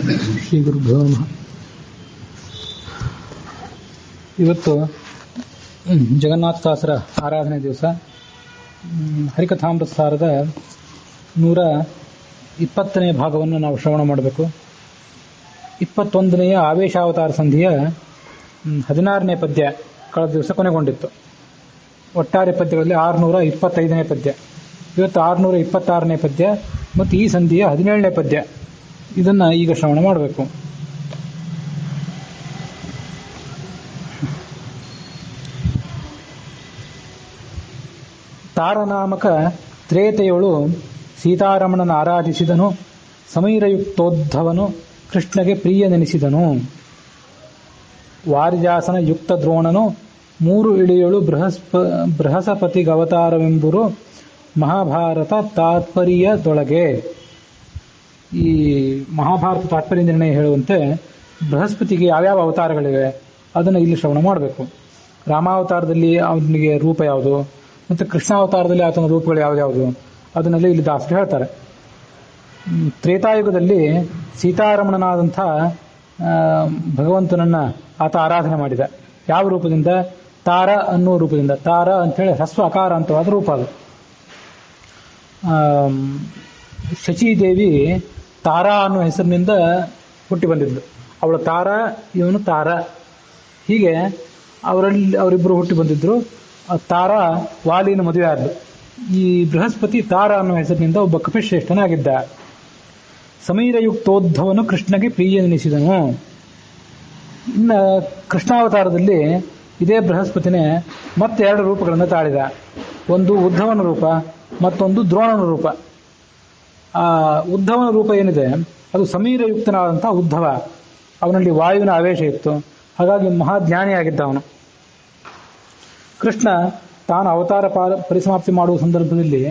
ಶ್ರೀ ಗುರುಭ್ಯೋ ನಮಃ. ಇವತ್ತು ಜಗನ್ನಾಥದಾಸರ ಆರಾಧನೆ ದಿವಸ. ಹರಿಕಥಾಮೃತಸಾರದ 120ನೇ ಭಾಗವನ್ನು ನಾವು ಶ್ರವಣ ಮಾಡಬೇಕು. 21ನೆಯ ಆವೇಶಾವತಾರ ಸಂಧಿಯ 16ನೇ ಪದ್ಯ ಕಳೆದ ದಿವಸ ಕೊನೆಗೊಂಡಿತ್ತು. ಒಟ್ಟಾರೆ ಪದ್ಯಗಳಲ್ಲಿ 625ನೇ ಪದ್ಯ. ಇವತ್ತು 626ನೇ ಪದ್ಯ ಮತ್ತು ಈ ಸಂಧಿಯ 17ನೇ ಪದ್ಯ. ಇದನ್ನು ಈಗ ಶ್ರವಣ ಮಾಡಬೇಕು. ತಾರನಾಮಕ ತ್ರೇತೆಯೊಳು ಸೀತಾರಮಣನ ಆರಾಧಿಸಿದನು. ಸಮೀರಯುಕ್ತೋದ್ಧವನು ಕೃಷ್ಣಗೆ ಪ್ರಿಯನೆನಿಸಿದನು. ವಾರಿಜಾಸನ ಯುಕ್ತ ದ್ರೋಣನು 3 ಇಳಿಯೊಳು ಬೃಹಸ್ಪತಿಗವತಾರವೆಂಬುರು ಮಹಾಭಾರತ ತಾತ್ಪರ್ಯದೊಳಗೆ. ಈ ಮಹಾಭಾರತ ತಾತ್ಪರ್ಯ ನಿರ್ಣಯ ಹೇಳುವಂತೆ ಬೃಹಸ್ಪತಿಗೆ ಯಾವ್ಯಾವ ಅವತಾರಗಳಿವೆ ಅದನ್ನು ಇಲ್ಲಿ ಶ್ರವಣ ಮಾಡಬೇಕು. ರಾಮಾವತಾರದಲ್ಲಿ ಅವನಿಗೆ ರೂಪ ಯಾವುದು ಮತ್ತು ಕೃಷ್ಣಾವತಾರದಲ್ಲಿ ಆತನ ರೂಪಗಳು ಯಾವ್ಯಾವುದು ಅದನ್ನೆಲ್ಲ ಇಲ್ಲಿ ದಾಸರು ಹೇಳ್ತಾರೆ. ತ್ರೇತಾಯುಗದಲ್ಲಿ ಸೀತಾರಮಣನಾದಂಥ ಭಗವಂತನನ್ನ ಆತ ಆರಾಧನೆ ಮಾಡಿದ. ಯಾವ ರೂಪದಿಂದ? ತಾರ ಅನ್ನುವ ರೂಪದಿಂದ. ತಾರ ಅಂಥೇಳಿ ಹ್ರಸ್ವ ಅಕಾರಾಂತವಾದ ರೂಪ ಅದು. ಶಚೀದೇವಿ ತಾರಾ ಅನ್ನುವ ಹೆಸರಿನಿಂದ ಹುಟ್ಟಿ ಬಂದಿದ್ದು. ಅವಳು ತಾರ, ಇವನು ತಾರ. ಹೀಗೆ ಅವರಿಬ್ಬರು ಹುಟ್ಟಿ ಬಂದಿದ್ರು. ತಾರ ವಾಲಿನ ಮದುವೆ ಆದ್ಲು. ಈ ಬೃಹಸ್ಪತಿ ತಾರ ಅನ್ನುವ ಹೆಸರಿನಿಂದ ಒಬ್ಬ ಕಪಿಶ್ರೇಷ್ಠನಾಗಿದ್ದ. ಸಮೀರಯುಕ್ತೋದ್ಧವನು ಕೃಷ್ಣಗೆ ಪ್ರಿಯನೆನಿಸಿದನು. ಇನ್ನು ಕೃಷ್ಣಾವತಾರದಲ್ಲಿ ಇದೇ ಬೃಹಸ್ಪತಿನೇ ಮತ್ತೆ 2 ರೂಪಗಳನ್ನು ತಾಳಿದ. ಒಂದು ಉದ್ಧವನ ರೂಪ, ಮತ್ತೊಂದು ದ್ರೋಣನ ರೂಪ. ಆ ಉದ್ಧವನ ರೂಪ ಏನಿದೆ ಅದು ಸಮೀರಯುಕ್ತನಾದಂಥ ಉದ್ಧವ. ಅವನಲ್ಲಿ ವಾಯುವಿನ ಆವೇಶ ಇತ್ತು. ಹಾಗಾಗಿ ಮಹಾಜ್ಞಾನಿಯಾಗಿದ್ದ ಅವನು. ಕೃಷ್ಣ ತಾನು ಅವತಾರ ಪರಿಸಮಾಪ್ತಿ ಮಾಡುವ ಸಂದರ್ಭದಲ್ಲಿ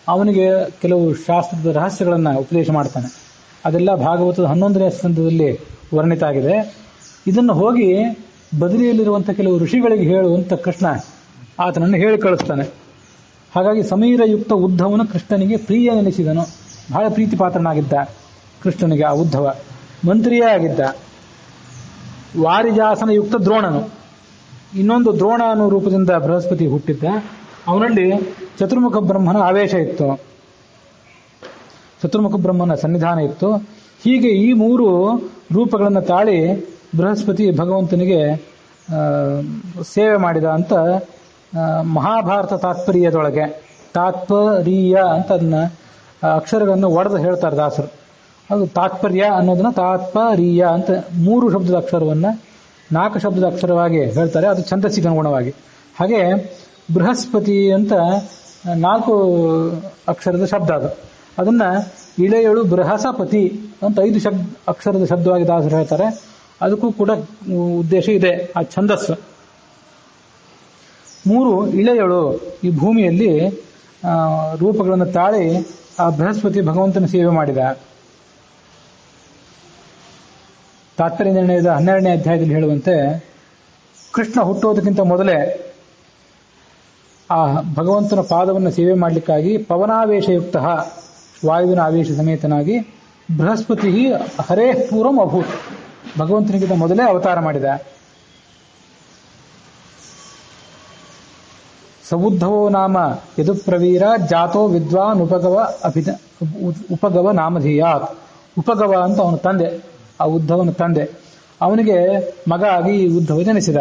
ಅವನಿಗೆ ಕೆಲವು ಶಾಸ್ತ್ರದ ರಹಸ್ಯಗಳನ್ನು ಉಪದೇಶ ಮಾಡ್ತಾನೆ. ಅದೆಲ್ಲ ಭಾಗವತದ 11ನೇ ಸ್ಕಂದದಲ್ಲಿ ವರ್ಣಿತ ಆಗಿದೆ. ಇದನ್ನು ಹೋಗಿ ಬದರಿಯಲ್ಲಿರುವಂಥ ಕೆಲವು ಋಷಿಗಳಿಗೆ ಹೇಳುವಂತ ಕೃಷ್ಣ ಆತನನ್ನು ಹೇಳಿ ಕಳಿಸ್ತಾನೆ. ಹಾಗಾಗಿ ಸಮೀರಯುಕ್ತ ಉದ್ಧವನು ಕೃಷ್ಣನಿಗೆ ಪ್ರಿಯನೆನಿಸಿದನು. ಬಹಳ ಪ್ರೀತಿ ಪಾತ್ರನಾಗಿದ್ದ ಕೃಷ್ಣನಿಗೆ ಆ ಉದ್ಧವ. ಮಂತ್ರಿಯೇ ಆಗಿದ್ದ. ವಾರಿಜಾಸನ ಯುಕ್ತ ದ್ರೋಣನು, ಇನ್ನೊಂದು ದ್ರೋಣ ಅನ್ನೋ ರೂಪದಿಂದ ಬೃಹಸ್ಪತಿ ಹುಟ್ಟಿದ್ದ. ಅವನಲ್ಲಿ ಚತುರ್ಮುಖ ಬ್ರಹ್ಮನ ಆವೇಶ ಇತ್ತು, ಚತುರ್ಮುಖ ಬ್ರಹ್ಮನ ಸನ್ನಿಧಾನ ಇತ್ತು. ಹೀಗೆ ಈ 3 ರೂಪಗಳನ್ನು ತಾಳಿ ಬೃಹಸ್ಪತಿ ಭಗವಂತನಿಗೆ ಸೇವೆ ಮಾಡಿದ ಅಂತ ಮಹಾಭಾರತ ತಾತ್ಪರ್ಯದೊಳಗೆ. ತಾತ್ಪರ್ಯ ಅಂತ ಅದನ್ನ ಅಕ್ಷರಗಳನ್ನು ಒಡೆದು ಹೇಳ್ತಾರೆ ದಾಸರು. ಅದು ತಾತ್ಪರ್ಯ ಅನ್ನೋದನ್ನ ತಾತ್ಪರ್ಯ ಅಂತ 3 ಶಬ್ದದ ಅಕ್ಷರವನ್ನ 4 ಶಬ್ದದ ಅಕ್ಷರವಾಗಿ ಹೇಳ್ತಾರೆ. ಅದು ಛಂದಸ್ಸಿಗೆ ಅನುಗುಣವಾಗಿ. ಹಾಗೆ ಬೃಹಸ್ಪತಿ ಅಂತ 4 ಅಕ್ಷರದ ಶಬ್ದ ಅದು. ಅದನ್ನ ಇಳೆಯಳು ಬೃಹಸಪತಿ ಅಂತ 5 ಅಕ್ಷರದ ಶಬ್ದವಾಗಿ ದಾಸರು ಹೇಳ್ತಾರೆ. ಅದಕ್ಕೂ ಕೂಡ ಉದ್ದೇಶ ಇದೆ, ಆ ಛಂದಸ್ಸು. 3 ಇಳೆಯಳು ಈ ಭೂಮಿಯಲ್ಲಿ ರೂಪಗಳನ್ನು ತಾಳಿ ಆ ಬೃಹಸ್ಪತಿ ಭಗವಂತನ ಸೇವೆ ಮಾಡಿದ. ತಾತ್ಪರ್ಯ ನಿರ್ಣಯದ 12ನೇ ಅಧ್ಯಾಯದಲ್ಲಿ ಹೇಳುವಂತೆ ಕೃಷ್ಣ ಹುಟ್ಟುವುದಕ್ಕಿಂತ ಮೊದಲೇ ಆ ಭಗವಂತನ ಪಾದವನ್ನು ಸೇವೆ ಮಾಡಲಿಕ್ಕಾಗಿ ಪವನಾವೇಶಯುಕ್ತ ವಾಯುವಿನ ಆವೇಶ ಸಮೇತನಾಗಿ ಬೃಹಸ್ಪತಿ ಹರೇ ಪೂರ್ವಂ ಅಭೂತ್, ಭಗವಂತನಿಗಿಂತ ಮೊದಲೇ ಅವತಾರ ಮಾಡಿದ. ಸಬುದ್ಧವೋ ನಾಮ ಯದುಪ್ರವೀರ ಜಾತೋ ವಿದ್ವಾನ್ ಉಪಗವ ನಾಮಧೀಯಾತ್. ಉಪಗವ ಅಂತ ಅವನ ತಂದೆ, ಆ ಉದ್ಧವನ ತಂದೆ. ಅವನಿಗೆ ಮಗ ಆಗಿ ಉದ್ಧವ ಜನಿಸಿದ.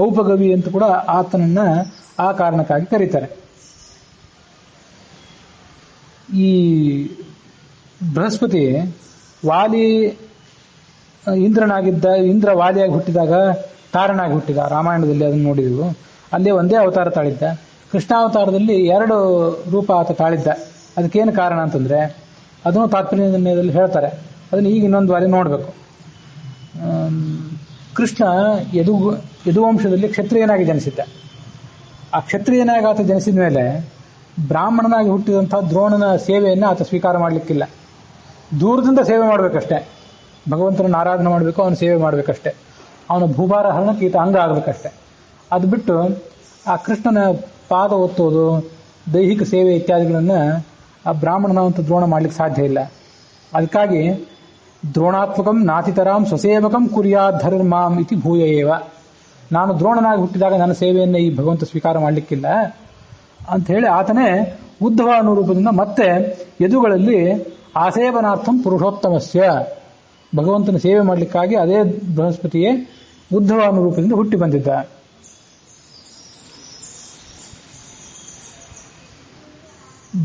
ಔಪಗವಿ ಅಂತ ಕೂಡ ಆತನನ್ನ ಆ ಕಾರಣಕ್ಕಾಗಿ ಕರೀತಾರೆ. ಈ ಬೃಹಸ್ಪತಿ ವಾಲಿ ಇಂದ್ರ ವಾಲಿಯಾಗಿ ಹುಟ್ಟಿದಾಗ ತಾರನಾಗಿ ಹುಟ್ಟಿದ. ರಾಮಾಯಣದಲ್ಲಿ ಅದನ್ನು ನೋಡಿದೆವು. ಅಲ್ಲೇ ಒಂದೇ ಅವತಾರ ತಾಳಿದ್ದ. ಕೃಷ್ಣಾವತಾರದಲ್ಲಿ 2 ರೂಪ ಆತ ತಾಳಿದ್ದ. ಅದಕ್ಕೇನು ಕಾರಣ ಅಂತಂದ್ರೆ ಅದನ್ನು ತಾತ್ಪರ್ಯ ನಿರ್ಣಯದಲ್ಲಿ ಹೇಳ್ತಾರೆ. ಅದನ್ನು ಈಗ ಇನ್ನೊಂದು ಬಾರಿ ನೋಡಬೇಕು. ಕೃಷ್ಣ ಯದುವಂಶದಲ್ಲಿ ಕ್ಷತ್ರಿಯನಾಗಿ ಜನಿಸಿದ್ದ. ಆ ಕ್ಷತ್ರಿಯನಾಗಿ ಆತ ಜನಿಸಿದ ಮೇಲೆ ಬ್ರಾಹ್ಮಣನಾಗಿ ಹುಟ್ಟಿದಂತಹ ದ್ರೋಣನ ಸೇವೆಯನ್ನು ಆತ ಸ್ವೀಕಾರ ಮಾಡಲಿಕ್ಕಿಲ್ಲ. ದೂರದಿಂದ ಸೇವೆ ಮಾಡಬೇಕಷ್ಟೇ. ಭಗವಂತನನ್ನು ಆರಾಧನೆ ಮಾಡಬೇಕು, ಅವನ ಸೇವೆ ಮಾಡಬೇಕಷ್ಟೇ. ಅವನ ಭೂಭಾರ ಹರಣಕ್ಕೆ ಈತ ಅಂಗ ಆಗಬೇಕಷ್ಟೇ. ಅದು ಬಿಟ್ಟು ಆ ಕೃಷ್ಣನ ಪಾದ ಒತ್ತೋದು, ದೈಹಿಕ ಸೇವೆ ಇತ್ಯಾದಿಗಳನ್ನು ಆ ಬ್ರಾಹ್ಮಣನಂತ ದ್ರೋಣ ಮಾಡ್ಲಿಕ್ಕೆ ಸಾಧ್ಯ ಇಲ್ಲ. ಅದಕ್ಕಾಗಿ ದ್ರೋಣಾತ್ಮಕಂ ನಾತಿತರಾಂ ಸ್ವಸೇವಕಂ ಕುರ್ಯಾತ್ ಧರ್ಮಾಂ ಇತಿ ಭೂಯ ಏವ. ನಾನು ದ್ರೋಣನಾಗಿ ಹುಟ್ಟಿದಾಗ ನನ್ನ ಸೇವೆಯನ್ನು ಈ ಭಗವಂತ ಸ್ವೀಕಾರ ಮಾಡಲಿಕ್ಕಿಲ್ಲ ಅಂತ ಹೇಳಿ ಆತನೇ ಉದ್ಧವ ಅನ್ನೋ ರೂಪದಿಂದ ಮತ್ತೆ ಯದುಗಳಲ್ಲಿ ಆಸೇವನಾರ್ಥಂ ಪುರುಷೋತ್ತಮಸ್ಯ, ಭಗವಂತನ ಸೇವೆ ಮಾಡಲಿಕ್ಕಾಗಿ ಅದೇ ಬೃಹಸ್ಪತಿಯೇ ಉದ್ಧವ ಅನ್ನೋ ರೂಪದಿಂದ ಹುಟ್ಟಿ ಬಂದಿದ್ದ.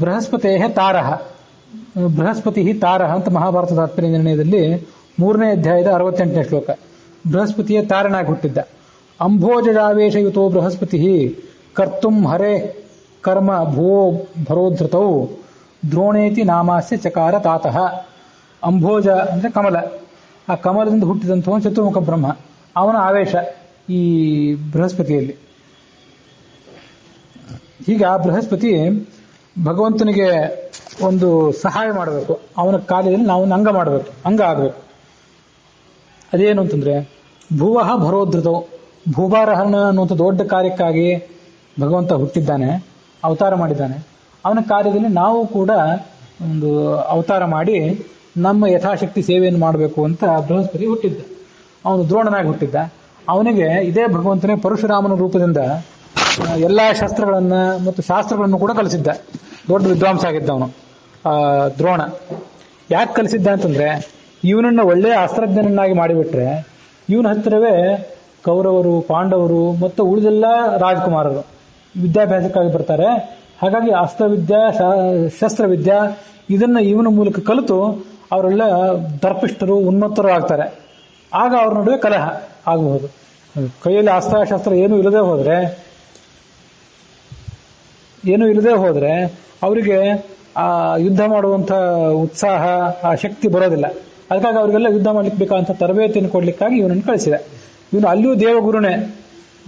ಬೃಹಸ್ಪತೇ ತಾರಃ, ಬೃಹಸ್ಪತಿ ತಾರಃ ಅಂತ ಮಹಾಭಾರತ ತಾತ್ಪರ್ಯ ನಿರ್ಣಯದಲ್ಲಿ 3ನೇ ಅಧ್ಯಾಯದ 68ನೇ ಶ್ಲೋಕ. ಬೃಹಸ್ಪತಿಯೇ ತಾರನಾಗಿ ಹುಟ್ಟಿದ್ದ. ಅಂಭೋಜಾವೇಶಯುತೋ ಬೃಹಸ್ಪತಿ ಕರ್ತುಂ ಹರೇ ಕರ್ಮ ಭುವೋ ಭರೋಧೃತೌ ದ್ರೋಣೇತಿ ನಾಮಾಸ್ಯ ಚಕಾರ ತಾತಃ. ಅಂಭೋಜ ಅಂದ್ರೆ ಕಮಲ, ಆ ಕಮಲದಿಂದ ಹುಟ್ಟಿದಂತಹ ಚತುರ್ಮುಖ ಬ್ರಹ್ಮ, ಅವನ ಆವೇಶ ಈ ಬೃಹಸ್ಪತಿಯಲ್ಲಿ. ಹೀಗೆ ಆ ಬೃಹಸ್ಪತಿ ಭಗವಂತನಿಗೆ ಒಂದು ಸಹಾಯ ಮಾಡಬೇಕು, ಅವನ ಕಾರ್ಯದಲ್ಲಿ ನಾವು ಅಂಗ ಮಾಡಬೇಕು, ಅಂಗ ಆಗಬೇಕು. ಅದೇನು ಅಂತಂದ್ರೆ ಭುವಃ ಭರೋಧೃತವು, ಭೂಭಾರಹರಣ ಅನ್ನುವಂಥ ದೊಡ್ಡ ಕಾರ್ಯಕ್ಕಾಗಿ ಭಗವಂತ ಹುಟ್ಟಿದ್ದಾನೆ, ಅವತಾರ ಮಾಡಿದ್ದಾನೆ. ಅವನ ಕಾರ್ಯದಲ್ಲಿ ನಾವು ಕೂಡ ಒಂದು ಅವತಾರ ಮಾಡಿ ನಮ್ಮ ಯಥಾಶಕ್ತಿ ಸೇವೆಯನ್ನು ಮಾಡಬೇಕು ಅಂತ ಬೃಹಸ್ಪತಿ ಹುಟ್ಟಿದ್ದ. ಅವನು ದ್ರೋಣನಾಗಿ ಹುಟ್ಟಿದ್ದ. ಅವನಿಗೆ ಇದೇ ಭಗವಂತನೇ ಪರಶುರಾಮನ ರೂಪದಿಂದ ಎಲ್ಲಾ ಶಸ್ತ್ರಗಳನ್ನ ಮತ್ತು ಶಾಸ್ತ್ರಗಳನ್ನು ಕೂಡ ಕಲಿಸಿದ್ದ. ದೊಡ್ಡ ವಿದ್ವಾಂಸ ಆಗಿದ್ದ ಅವನು ದ್ರೋಣ. ಯಾಕೆ ಕಲಿಸಿದ್ದ ಅಂತಂದ್ರೆ ಇವನನ್ನ ಒಳ್ಳೆಯ ಅಸ್ತ್ರಜ್ಞನನ್ನಾಗಿ ಮಾಡಿಬಿಟ್ರೆ ಇವನ ಹತ್ತಿರವೇ ಕೌರವರು, ಪಾಂಡವರು ಮತ್ತು ಉಳಿದೆಲ್ಲ ರಾಜಕುಮಾರರು ವಿದ್ಯಾಭ್ಯಾಸಕ್ಕಾಗಿ ಬರ್ತಾರೆ. ಹಾಗಾಗಿ ಅಸ್ತ್ರವಿದ್ಯಾ, ಶಸ್ತ್ರವಿದ್ಯಾ ಇದನ್ನ ಇವನ ಮೂಲಕ ಕಲಿತು ಅವರೆಲ್ಲ ದರ್ಪಿಷ್ಠರು, ಉನ್ಮತ್ತರು ಆಗ್ತಾರೆ. ಆಗ ಅವ್ರ ನಡುವೆ ಕಲಹ ಆಗಬಹುದು. ಕೈಯಲ್ಲಿ ಅಸ್ತ್ರಶಸ್ತ್ರ ಏನೂ ಇಲ್ಲದೆ ಹೋದ್ರೆ ಅವರಿಗೆ ಆ ಯುದ್ಧ ಮಾಡುವಂತ ಉತ್ಸಾಹ, ಆ ಶಕ್ತಿ ಬರೋದಿಲ್ಲ. ಅದಕ್ಕಾಗಿ ಅವರಿಗೆಲ್ಲ ಯುದ್ಧ ಮಾಡ್ಲಿಕ್ಕೆ ಬೇಕಾದಂತ ತರಬೇತಿಯನ್ನು ಕೊಡ್ಲಿಕ್ಕಾಗಿ ಇವನನ್ನು ಕಳಿಸಿದ. ಇವನು ಅಲ್ಲಿಯೂ ದೇವಗುರುನೇ,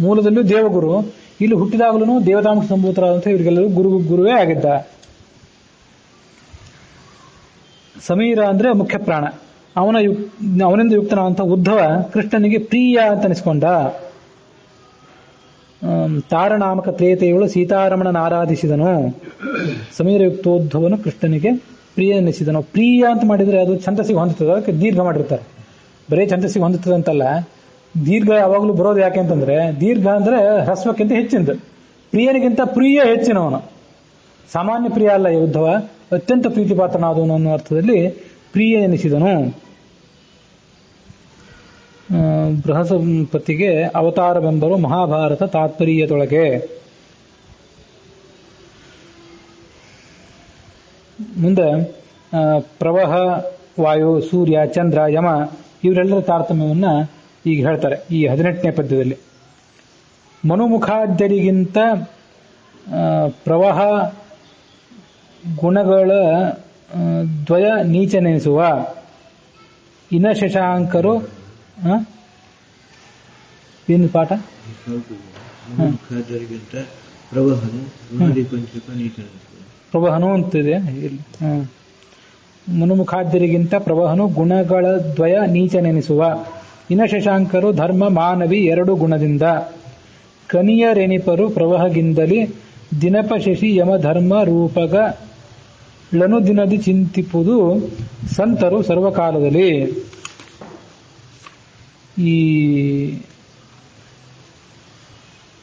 ಮೂಲದಲ್ಲೂ ದೇವಗುರು, ಇಲ್ಲಿ ಹುಟ್ಟಿದಾಗಲೂ ದೇವತಾಂಶ ಸಂಭೂತರಾದಂಥ ಇವರಿಗೆಲ್ಲರೂ ಗುರುವೇ ಆಗಿದ್ದ. ಸಮೀರ ಅಂದ್ರೆ ಮುಖ್ಯ ಪ್ರಾಣ. ಅವನಿಂದ ಯುಕ್ತನಾದಂಥ ಉದ್ಧವ ಕೃಷ್ಣನಿಗೆ ಪ್ರಿಯ ಅಂತ ಅನಿಸ್ಕೊಂಡ. ತಾರನಾಮಕ ತ್ರೇತೆಯಳು ಸೀತಾರಮಣನ ಆರಾಧಿಸಿದನು. ಸಮೀರಯುಕ್ತೋದ್ಧವನು ಕೃಷ್ಣನಿಗೆ ಪ್ರಿಯ ಎನಿಸಿದನು. ಪ್ರಿಯ ಅಂತ ಮಾಡಿದ್ರೆ ಅದು ಛಂದಸ್ಸಿಗೆ ಹೊಂದುತ್ತದೆ, ಅದಕ್ಕೆ ದೀರ್ಘ ಮಾಡಿರ್ತಾರೆ. ಬರೀ ಛಂದಸ್ಸಿಗೆ ಹೊಂದುತ್ತದೆ ಅಂತಲ್ಲ, ದೀರ್ಘ ಯಾವಾಗಲೂ ಬರೋದು ಯಾಕೆ ಅಂತಂದ್ರೆ ದೀರ್ಘ ಅಂದ್ರೆ ಹ್ರಸ್ವಕ್ಕಿಂತ ಹೆಚ್ಚಿಂದು. ಪ್ರಿಯನಿಗಿಂತ ಪ್ರಿಯ ಹೆಚ್ಚಿನವನು, ಸಾಮಾನ್ಯ ಪ್ರಿಯ ಅಲ್ಲ ಈ ಉದ್ಧವ, ಅತ್ಯಂತ ಪ್ರೀತಿ ಪಾತ್ರನಾದವನು ಅನ್ನೋ ಅರ್ಥದಲ್ಲಿ ಪ್ರಿಯ ಎನಿಸಿದನು. ಬೃಹಸ್ಪತಿಗೆ ಅವತಾರವೆಂಬರು ಮಹಾಭಾರತ ತಾತ್ಪರ್ಯದೊಳಗೆ. ಮುಂದೆ ಪ್ರವಾಹ, ವಾಯು, ಸೂರ್ಯ, ಚಂದ್ರ, ಯಮ ಇವರೆಲ್ಲರ ತಾರತಮ್ಯವನ್ನ ಈಗ ಹೇಳ್ತಾರೆ ಈ 18ನೇ ಪದ್ಯದಲ್ಲಿ. ಮನುಮುಖಾದ್ಯರಿಗಿಂತ ಪ್ರವಾಹ ಗುಣಗಳ ದ್ವಯ ನೀಚನೆನಿಸುವ ಇನ ಶಶಾಂಕರು. ಏನು ಪಾಠ? ಪ್ರವಹನು ಅಂತಿದೆ ಇಲ್ಲಿ. ಮನುಮುಖಾದ್ಯರಿಗಿಂತ ಪ್ರವಹನು ಗುಣಗಳ ದ್ವಯ ನೀಚನೆನಿಸುವ ಇನ ಶಶಾಂಕರು ಧರ್ಮ ಮಾನವಿ 2 ಗುಣದಿಂದ ಕನಿಯರೆನಿಪರು ಪ್ರವಹಗಿಂದಲಿ ದಿನಪ ಶಶಿ ಯಮ ಧರ್ಮ ರೂಪಗ ಲನು ದಿನದಿ ಚಿಂತಿಪುದು ಸಂತರು ಸರ್ವಕಾಲದಲ್ಲಿ. ಈ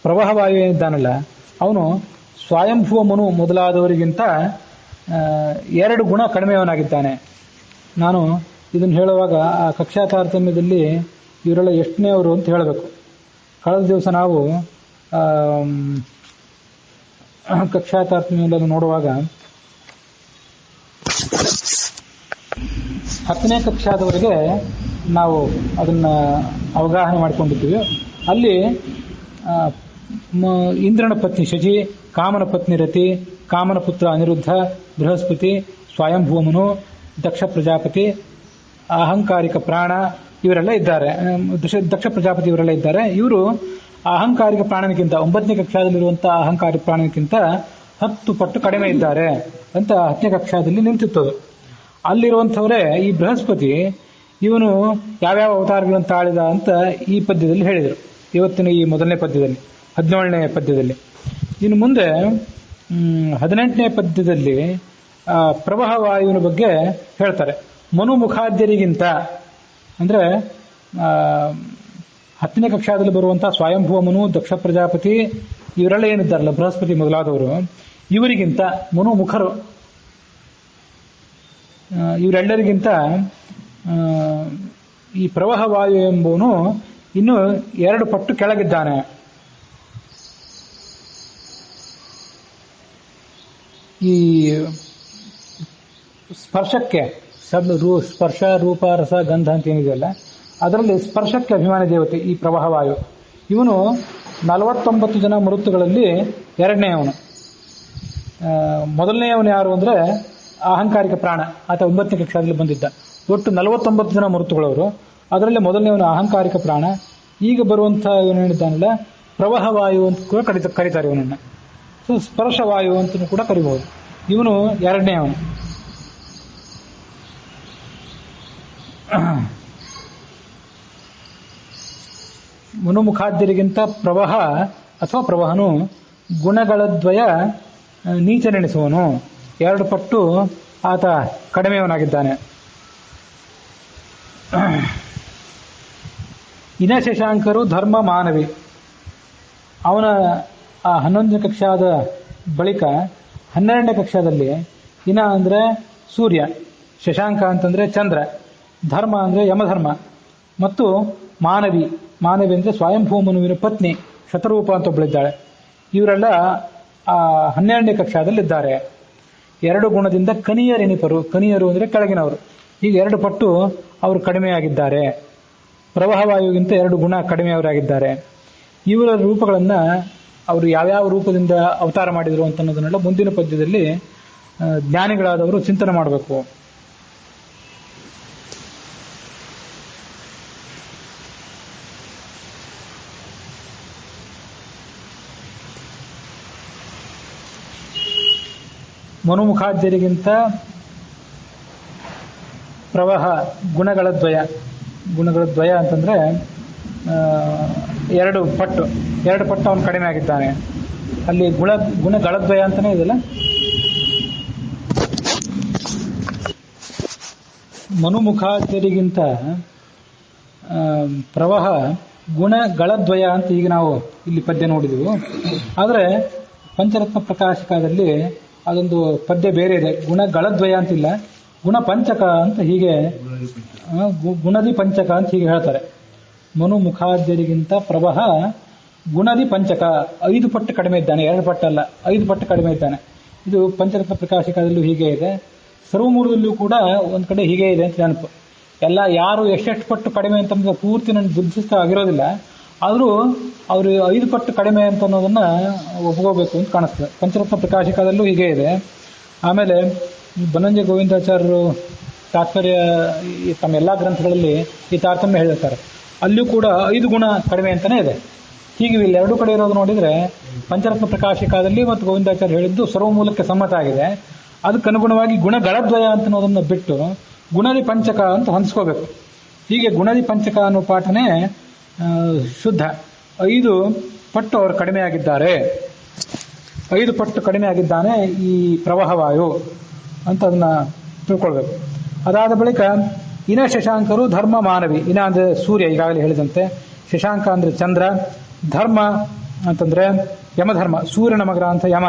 ಪ್ರವಾಹವಾಯು ಏನಿದ್ದಾನಲ್ಲ ಅವನು ಸ್ವಯಂಭುವ ಮನು ಮೊದಲಾದವರಿಗಿಂತ 2 ಗುಣ ಕಡಿಮೆಯವನಾಗಿದ್ದಾನೆ. ನಾನು ಇದನ್ನು ಹೇಳುವಾಗ ಆ ಕಕ್ಷಾ ತಾರತಮ್ಯದಲ್ಲಿ ಇವರೆಲ್ಲ ಎಷ್ಟನೇ ಅವರು ಅಂತ ಹೇಳಬೇಕು. ಕಳೆದ ದಿವಸ ನಾವು ಕಕ್ಷಾ ತಾರತಮ್ಯವನ್ನು ನೋಡುವಾಗ 10ನೇ ಕಕ್ಷಾದವರೆಗೆ ನಾವು ಅದನ್ನ ಅವಗಾಹನೆ ಮಾಡಿಕೊಂಡಿದ್ದೀವಿ. ಅಲ್ಲಿ ಇಂದ್ರನ ಪತ್ನಿ ಶಚಿ, ಕಾಮನ ಪತ್ನಿ ರತಿ, ಕಾಮನ ಪುತ್ರ ಅನಿರುದ್ಧ, ಬೃಹಸ್ಪತಿ, ಸ್ವಯಂಭೂಮನು, ದಕ್ಷ ಪ್ರಜಾಪತಿ, ಅಹಂಕಾರಿಕ ಪ್ರಾಣ ಇವರೆಲ್ಲ ಇದ್ದಾರೆ. ದಕ್ಷ ಪ್ರಜಾಪತಿ ಇವರೆಲ್ಲ ಇದ್ದಾರೆ. ಇವರು ಅಹಂಕಾರಿಕ ಪ್ರಾಣನಿಗಿಂತ 9ನೇ ಕಕ್ಷಾದಲ್ಲಿರುವಂತಹ ಅಹಂಕಾರಿಕ ಪ್ರಾಣನಿಗಿಂತ 10 ಪಟ್ಟು ಕಡಿಮೆ ಇದ್ದಾರೆ ಅಂತ 10ನೇ ಕಕ್ಷಾದಲ್ಲಿ ನಿಂತಿತ್ತದು. ಅಲ್ಲಿರುವಂಥವರೇ ಈ ಬೃಹಸ್ಪತಿ ಇವನು ಯಾವ್ಯಾವ ಅವತಾರಗಳನ್ನು ತಾಳಿದ ಅಂತ ಈ ಪದ್ಯದಲ್ಲಿ ಹೇಳಿದರು. ಇವತ್ತಿನ ಈ ಮೊದಲನೇ ಪದ್ಯದಲ್ಲಿ 17ನೇ ಪದ್ಯದಲ್ಲಿ. ಇನ್ನು ಮುಂದೆ 18ನೇ ಪದ್ಯದಲ್ಲಿ ಪ್ರವಾಹ ವಾಯುವಿನ ಬಗ್ಗೆ ಹೇಳ್ತಾರೆ. ಮನು ಮುಖಾದ್ಯರಿಗಿಂತ ಅಂದ್ರೆ 10ನೇ ಕಕ್ಷಾದಲ್ಲಿ ಬರುವಂತಹ ಸ್ವಯಂಭುವ ಮನು, ದಕ್ಷ ಪ್ರಜಾಪತಿ ಇವರೆಲ್ಲ ಏನಿದ್ದಾರಲ್ಲ, ಬೃಹಸ್ಪತಿ ಮೊದಲಾದವರು, ಇವರಿಗಿಂತ ಮನು ಮುಖರು, ಇವರೆಲ್ಲರಿಗಿಂತ ಈ ಪ್ರವಾಹ ವಾಯು ಎಂಬುವನು ಇನ್ನು 2 ಪಟ್ಟು ಕೆಳಗಿದ್ದಾನೆ. ಈ ಸ್ಪರ್ಶಕ್ಕೆ ಸ್ಪರ್ಶ ರೂಪ ರಸ ಗಂಧ ಅಂತ ಏನಿದೆಯಲ್ಲ, ಅದರಲ್ಲಿ ಸ್ಪರ್ಶಕ್ಕೆ ಅಭಿಮಾನಿ ದೇವತೆ ಈ ಪ್ರವಾಹ ವಾಯು. ಇವನು 49 ಜನ ಮರುತ್ತುಗಳಲ್ಲಿ 2ನೇಯವನು. ಮೊದಲನೆಯವನು ಯಾರು ಅಂದ್ರೆ ಅಹಂಕಾರಿಕ ಪ್ರಾಣ, ಆತ 9ನೇ ಕಕ್ಷಾದಲ್ಲಿ ಬಂದಿದ್ದ. ಒಟ್ಟು 49 ಜನ ಮರುತ್ತುಗಳವರು, ಅದರಲ್ಲಿ ಮೊದಲನೇವನು ಅಹಂಕಾರಿಕ ಪ್ರಾಣ. ಈಗ ಬರುವಂತಹ ಇವನು ಹೇಳಿದ್ದಾನಲ್ಲ ಪ್ರವಾಹ ವಾಯು ಅಂತ ಕೂಡ ಕರೀತಾರೆ ಇವನನ್ನ. ಸೊ ಸ್ಪರ್ಶ ವಾಯು ಅಂತ ಕೂಡ ಕರಿಬಹುದು. ಇವನು 2ನೇಯವನು. ಮನುಮುಖಾದ್ಯರಿಗಿಂತ ಪ್ರವಾಹ ಅಥವಾ ಪ್ರವಾಹನು ಗುಣಗಳ ದ್ವಯ ನೀಚನೆಣಿಸುವನು, 2 ಪಟ್ಟು ಆತ ಕಡಿಮೆಯವನಾಗಿದ್ದಾನೆ. ಇನ ಶಶಾಂಕರು ಧರ್ಮ ಮಾನವಿ. ಅವನ ಆ 11ನೇ ಕಕ್ಷಾದ ಬಳಿಕ 12ನೇ ಕಕ್ಷಾದಲ್ಲಿ ಇನ ಅಂದ್ರೆ ಸೂರ್ಯ, ಶಶಾಂಕ ಅಂತಂದ್ರೆ ಚಂದ್ರ, ಧರ್ಮ ಅಂದ್ರೆ ಯಮಧರ್ಮ, ಮತ್ತು ಮಾನವಿ ಅಂದ್ರೆ ಸ್ವಯಂಭೂಮನುವಿನ ಪತ್ನಿ ಶತರೂಪ ಅಂತ ಒಬ್ಬಳಿದ್ದಾಳೆ. ಇವರೆಲ್ಲ ಆ 12ನೇ ಕಕ್ಷಾದಲ್ಲಿದ್ದಾರೆ. 2 ಗುಣದಿಂದ ಕನಿಯರೆನಿಪರು, ಕನಿಯರು ಅಂದ್ರೆ ಕೆಳಗಿನವರು, ಈಗ 2 ಪಟ್ಟು ಅವರು ಕಡಿಮೆಯಾಗಿದ್ದಾರೆ. ಪ್ರವಾಹವಾಯುಗಿಂತ 2 ಗುಣ ಕಡಿಮೆಯವರಾಗಿದ್ದಾರೆ. ಇವರ ರೂಪಗಳನ್ನ ಅವರು ಯಾವ್ಯಾವ ರೂಪದಿಂದ ಅವತಾರ ಮಾಡಿದ್ರು ಅಂತ ಅನ್ನೋದನ್ನೆಲ್ಲ ಮುಂದಿನ ಪದ್ಯದಲ್ಲಿ ಜ್ಞಾನಿಗಳಾದವರು ಚಿಂತನೆ ಮಾಡಬೇಕು. ಮನುಮುಖಾದ್ಯರಿಗಿಂತ ಪ್ರವಾಹ ಗುಣಗಳ ದ್ವಯ ಅಂತಂದ್ರೆ 2 ಪಟ್ಟು ಅವನು ಕಡಿಮೆ ಆಗಿದ್ದಾನೆ. ಅಲ್ಲಿ ಗುಣಗಳದ್ವಯ ಅಂತಾನೆ ಇದೆಲ್ಲ. ಮನುಮುಖಾದ್ಯರಿಗಿಂತ ಪ್ರವಾಹ ಗುಣಗಳದ್ವಯ ಅಂತ ಈಗ ನಾವು ಇಲ್ಲಿ ಪದ್ಯ ನೋಡಿದೆವು. ಆದರೆ ಪಂಚರತ್ನ ಪ್ರಕಾಶಕದಲ್ಲಿ ಅದೊಂದು ಪದ್ಯ ಬೇರೆ ಇದೆ, ಗುಣಗಳದ್ವಯ ಅಂತಿಲ್ಲ, ಗುಣ ಪಂಚಕ ಅಂತ, ಹೀಗೆ ಗುಣದಿ ಪಂಚಕ ಅಂತ ಹೀಗೆ ಹೇಳ್ತಾರೆ. ಮನು ಮುಖಾದ್ಯರಿಗಿಂತ ಪ್ರವಾಹ ಗುಣದಿ ಪಂಚಕ, 5 ಪಟ್ಟು ಕಡಿಮೆ ಇದ್ದಾನೆ, 2 ಪಟ್ಟಲ್ಲ 5 ಪಟ್ಟು ಕಡಿಮೆ ಇದ್ದಾನೆ. ಇದು ಪಂಚರತ್ನ ಪ್ರಕಾಶಕದಲ್ಲೂ ಹೀಗೆ ಇದೆ, ಸರ್ವಮೂಲದಲ್ಲೂ ಕೂಡ ಒಂದ್ ಕಡೆ ಹೀಗೆ ಇದೆ ಅಂತ ನೆನಪು. ಎಲ್ಲ ಯಾರು ಎಷ್ಟೆಷ್ಟು ಪಟ್ಟು ಕಡಿಮೆ ಅಂತಂದ್ರೆ ಪೂರ್ತಿ ನನ್ನ ಬುದ್ಧಿಸ್ತ ಆಗಿರೋದಿಲ್ಲ, ಆದರೂ ಅವರು 5 ಪಟ್ಟು ಕಡಿಮೆ ಅಂತ ಅನ್ನೋದನ್ನ ಒಪ್ಕೋಬೇಕು ಅಂತ ಕಾಣಿಸ್ತದೆ. ಪಂಚರತ್ನ ಪ್ರಕಾಶಕದಲ್ಲೂ ಹೀಗೆ ಇದೆ. ಆಮೇಲೆ ಬನ್ನಂಜೆ ಗೋವಿಂದಾಚಾರ್ಯರು ತಾತ್ಪರ್ಯ ತಮ್ಮ ಎಲ್ಲಾ ಗ್ರಂಥಗಳಲ್ಲಿ ಈ ತಾರತಮ್ಯ ಹೇಳಿರ್ತಾರೆ, ಅಲ್ಲೂ ಕೂಡ 5 ಗುಣ ಕಡಿಮೆ ಅಂತಾನೆ ಇದೆ. ಹೀಗೆ ಇಲ್ಲಿ 2 ಕಡೆ ಇರೋದು ನೋಡಿದ್ರೆ ಪಂಚರತ್ನ ಪ್ರಕಾಶಕದಲ್ಲಿ ಮತ್ತು ಗೋವಿಂದಾಚಾರ್ಯ ಹೇಳಿದ್ದು ಸರ್ವಮೂಲಕ್ಕೆ ಸಮ್ಮತ ಆಗಿದೆ. ಅದಕ್ಕನುಗುಣವಾಗಿ ಗುಣಗಳದ್ವಯ ಅಂತ ಅನ್ನೋದನ್ನ ಬಿಟ್ಟು ಗುಣದಿ ಪಂಚಕ ಅಂತ ಹೊಂದಿಸ್ಕೋಬೇಕು. ಹೀಗೆ ಗುಣದಿ ಪಂಚಕ ಅನ್ನೋ ಪಾಠನೇ ಶುದ್ಧ. 5 ಪಟ್ಟು ಅವರು ಕಡಿಮೆ ಆಗಿದ್ದಾರೆ, 5 ಪಟ್ಟು ಕಡಿಮೆ ಆಗಿದ್ದಾನೆ ಈ ಪ್ರವಾಹವಾಯು ಅಂತ ಅದನ್ನ ತಿಳ್ಕೊಳ್ಬೇಕು. ಅದಾದ ಬಳಿಕ ಇನ ಶಶಾಂಕರು ಧರ್ಮ ಮಾನವಿ. ಇನ ಅಂದ್ರೆ ಸೂರ್ಯ, ಈಗಾಗಲೇ ಹೇಳಿದಂತೆ. ಶಶಾಂಕ ಅಂದ್ರೆ ಚಂದ್ರ, ಧರ್ಮ ಅಂತಂದ್ರೆ ಯಮಧರ್ಮ, ಸೂರ್ಯನ ಮಗ ಅಂತ ಯಮ.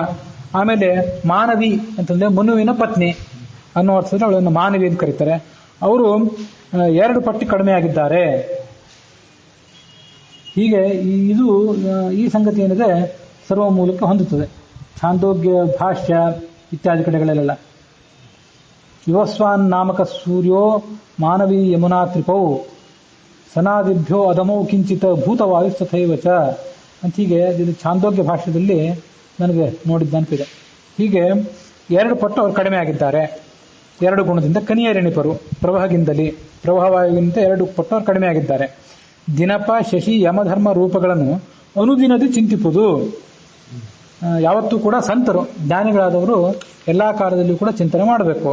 ಆಮೇಲೆ ಮಾನವಿ ಅಂತಂದ್ರೆ ಮನುವಿನ ಪತ್ನಿ ಅನ್ನೋ ಅರ್ಥದಲ್ಲಿ ಅವಳನ್ನು ಮಾನವಿ ಅಂತ ಕರೀತಾರೆ. ಅವರು 2 ಪಟ್ಟು ಕಡಿಮೆ ಆಗಿದ್ದಾರೆ. ಹೀಗೆ ಇದು ಈ ಸಂಗತಿ ಏನಿದೆ ಸರ್ವ ಮೂಲಕ ಹೊಂದುತ್ತದೆ. ಛಾಂದೋಗ್ಯ ಭಾಷ್ಯ ಇತ್ಯಾದಿ ಕಡೆಗಳಲ್ಲೆಲ್ಲ ಯುವಸ್ವಾನ್ ನಾಮಕ ಸೂರ್ಯೋ ಮಾನವಿ ಯಮುನಾ ತ್ರಿಪೌ ಸನಾದಿಭ್ಯೋ ಅಧಮೌ ಕಿಂಚಿತ ಭೂತವಾಯು ತಥೈವಚ ಅಂತ ಹೀಗೆ ಇದು ಛಾಂದೋಗ್ಯ ಭಾಷ್ಯದಲ್ಲಿ ನನಗೆ ನೋಡಿದ್ದಂತಿದೆ. ಹೀಗೆ 2 ಪಟ್ಟು ಅವರು ಕಡಿಮೆ ಆಗಿದ್ದಾರೆ 2 ಗುಣದಿಂದ. ಕನಿಯರೆಣಿಪರು ಪ್ರವಾಹಗಿಂತಲಿ, ಪ್ರವಾಹವಾಗಿಂತ 2 ಪಟ್ಟು ಅವರು ಕಡಿಮೆ ಆಗಿದ್ದಾರೆ. ದಿನಪ ಶಶಿ ಯಮಧರ್ಮ ರೂಪಗಳನ್ನು ಅನುದಿನದಿ ಚಿಂತಿಪುದು. ಯಾವತ್ತೂ ಕೂಡ ಸಂತರು ಜ್ಞಾನಿಗಳಾದವರು ಎಲ್ಲಾ ಕಾಲದಲ್ಲೂ ಕೂಡ ಚಿಂತನೆ ಮಾಡಬೇಕು.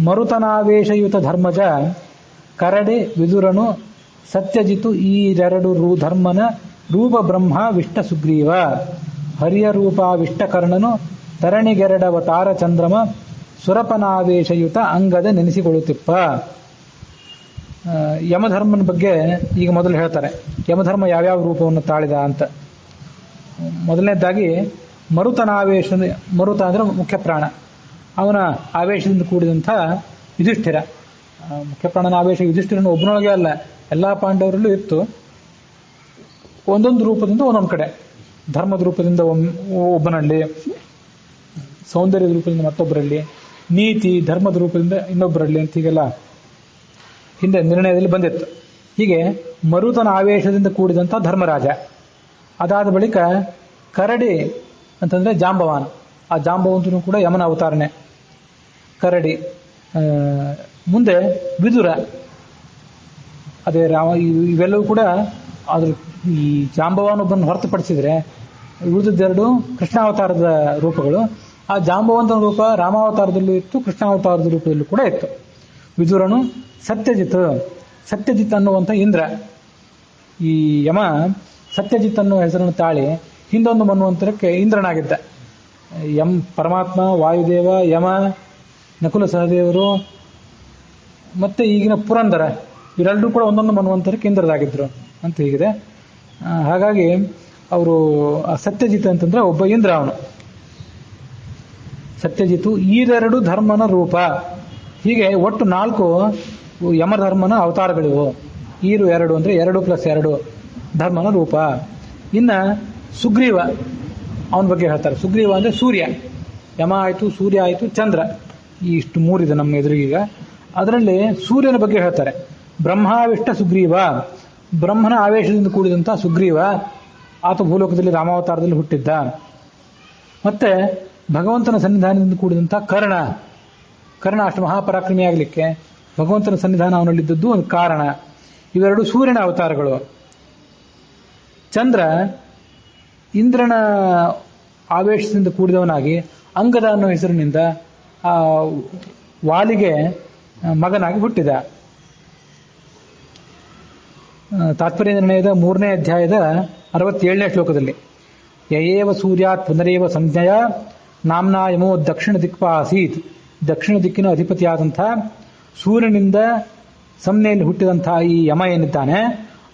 ಮರುತನಾವೇಶಯುತ ಧರ್ಮಜ ಕರಡೆ ವಿದುರನು ಸತ್ಯಜಿತು ಈ 2 ಧರ್ಮನ ರೂಪ ಬ್ರಹ್ಮ ವಿಷ್ಟ ಸುಗ್ರೀವ ಹರಿಯ ರೂಪ ವಿಷ್ಟಕರ್ಣನು ತರಣಿಗೆರಡವತಾರ ಚಂದ್ರಮ ಸುರಪನಾವೇಶಯುತ ಅಂಗದ ನೆನೆಸಿಕೊಳ್ಳುತ್ತಿಪ್ಪ. ಯಮಧರ್ಮನ ಬಗ್ಗೆ ಈಗ ಮೊದಲು ಹೇಳ್ತಾರೆ. ಯಮಧರ್ಮ ಯಾವ್ಯಾವ ರೂಪವನ್ನು ತಾಳಿದ ಅಂತ. ಮೊದಲನೇದಾಗಿ ಮರುತನಾವೇಶ. ಮರುತ ಅಂದರೆ ಮುಖ್ಯ ಪ್ರಾಣ. ಅವನ ಆವೇಶದಿಂದ ಕೂಡಿದಂಥ ಯುಧಿಷ್ಠಿರ. ಮುಖ್ಯ ಪ್ರಾಣನ ಆವೇಶ ಯುಧಿಷ್ಠಿರನ ಒಬ್ಬನೊಳಗೆ ಅಲ್ಲ, ಎಲ್ಲ ಪಾಂಡವರಲ್ಲೂ ಇತ್ತು. ಒಂದೊಂದು ರೂಪದಿಂದ ಒಂದೊಂದು ಕಡೆ. ಧರ್ಮದ ರೂಪದಿಂದ ಒಬ್ಬನಲ್ಲಿ, ಸೌಂದರ್ಯದ ರೂಪದಿಂದ ಮತ್ತೊಬ್ಬರಲ್ಲಿ, ನೀತಿ ಧರ್ಮದ ರೂಪದಿಂದ ಇನ್ನೊಬ್ಬರಲ್ಲಿ ಅಂತ ಹೀಗೆಲ್ಲ ಹಿಂದೆ ನಿರ್ಣಯದಲ್ಲಿ ಬಂದಿತ್ತು. ಹೀಗೆ ಮರುತನ ಆವೇಶದಿಂದ ಕೂಡಿದಂಥ ಧರ್ಮರಾಜ. ಅದಾದ ಬಳಿಕ ಕರಡಿ ಅಂತಂದರೆ ಜಾಂಬವಾನ್. ಆ ಜಾಂಬವಂತನು ಕೂಡ ಯಮನ ಅವತಾರನೆ. ಕರಡಿ. ಮುಂದೆ ವಿದುರ. ಅದೇ ಇವೆಲ್ಲವೂ ಕೂಡ ಅದ್ರ ಈ ಜಾಂಬವಾನೊಬ್ಬನ್ನು ಹೊರತುಪಡಿಸಿದರೆ ಉಳಿದದ್ದೆರಡು ಕೃಷ್ಣಾವತಾರದ ರೂಪಗಳು. ಆ ಜಾಂಬವಂತನ ರೂಪ ರಾಮಾವತಾರದಲ್ಲೂ ಇತ್ತು, ಕೃಷ್ಣಾವತಾರದ ರೂಪದಲ್ಲೂ ಕೂಡ ಇತ್ತು. ವಿದುರನು ಸತ್ಯಜಿತ್. ಸತ್ಯಜಿತ್ ಅನ್ನುವಂಥ ಇಂದ್ರ. ಈ ಯಮ ಸತ್ಯಜಿತ್ ಅನ್ನುವ ಹೆಸರನ್ನು ತಾಳಿ ಹಿಂದೊಂದು ಮನ್ವಂತರಕ್ಕೆ ಇಂದ್ರನಾಗಿದ್ದ. ಪರಮಾತ್ಮ, ವಾಯುದೇವ, ಯಮ, ನಕುಲ ಸಹದೇವರು ಮತ್ತೆ ಈಗಿನ ಪುರಂದರ ಇವರೆಲ್ಲರೂ ಕೂಡ ಒಂದೊಂದು ಮನ್ವಂತರಕ್ಕೆ ಇಂದ್ರರಾಗಿದ್ರು ಅಂತ ಹೀಗಿದೆ. ಹಾಗಾಗಿ ಅವರು ಸತ್ಯಜಿತ್ ಅಂತಂದ್ರೆ ಒಬ್ಬ ಇಂದ್ರ ಅವನು. ಸತ್ಯಜಿತು ಈರೆರಡು ಧರ್ಮನ ರೂಪ. ಹೀಗೆ ಒಟ್ಟು 4 ಯಮಧರ್ಮನ ಅವತಾರಗಳಿವು. ಈರು 2 ಅಂದರೆ 2+2 ಧರ್ಮನ ರೂಪ. ಇನ್ನು ಸುಗ್ರೀವ, ಅವನ ಬಗ್ಗೆ ಹೇಳ್ತಾರೆ. ಸುಗ್ರೀವ ಅಂದರೆ ಸೂರ್ಯ. ಯಮ ಆಯಿತು, ಸೂರ್ಯ ಆಯಿತು, ಚಂದ್ರ. ಈ ಇಷ್ಟು 3 ಇದೆ ನಮ್ಮ ಎದುರಿಗೀಗ. ಅದರಲ್ಲಿ ಸೂರ್ಯನ ಬಗ್ಗೆ ಹೇಳ್ತಾರೆ. ಬ್ರಹ್ಮಾವಿಷ್ಟ ಸುಗ್ರೀವ. ಬ್ರಹ್ಮನ ಆವೇಶದಿಂದ ಕೂಡಿದಂಥ ಸುಗ್ರೀವ. ಆತ ಭೂಲೋಕದಲ್ಲಿ ರಾಮಾವತಾರದಲ್ಲಿ ಹುಟ್ಟಿದ್ದ. ಮತ್ತೆ ಭಗವಂತನ ಸನ್ನಿಧಾನದಿಂದ ಕೂಡಿದಂಥ ಕರ್ಣ. ಕರ್ಣ ಅಷ್ಟು ಮಹಾಪರಾಕ್ರಮಿ ಆಗಲಿಕ್ಕೆ ಭಗವಂತನ ಸನ್ನಿಧಾನ ಅವನಲ್ಲಿದ್ದದ್ದು ಒಂದು ಕಾರಣ. ಇವೆರಡು ಸೂರ್ಯನ ಅವತಾರಗಳು. ಚಂದ್ರ ಇಂದ್ರನ ಆವೇಶದಿಂದ ಕೂಡಿದವನಾಗಿ ಅಂಗದ ಅನ್ನೋ ಹೆಸರಿನಿಂದ ಆ ವಾಲಿಗೆ ಮಗನಾಗಿ ಹುಟ್ಟಿದ. ತಾತ್ಪರ್ಯ ನಿರ್ಣಯದ 3ನೇ ಅಧ್ಯಾಯದ 67ನೇ ಶ್ಲೋಕದಲ್ಲಿ ಯಯೇವ ಸೂರ್ಯಾತ್ ಪುನರೇವ ಸಂಜ್ಞೆಯ ನಾಮ್ನಾ ಯಮೋ ದಕ್ಷಿಣ ದಿಕ್ಪ ಆಸೀತ್. ದಕ್ಷಿಣ ದಿಕ್ಕಿನ ಅಧಿಪತಿಯಾದಂಥ ಸೂರ್ಯನಿಂದ ಸಂಜ್ಞೆಯಲ್ಲಿ ಹುಟ್ಟಿದಂಥ ಈ ಯಮ ಏನಿದ್ದಾನೆ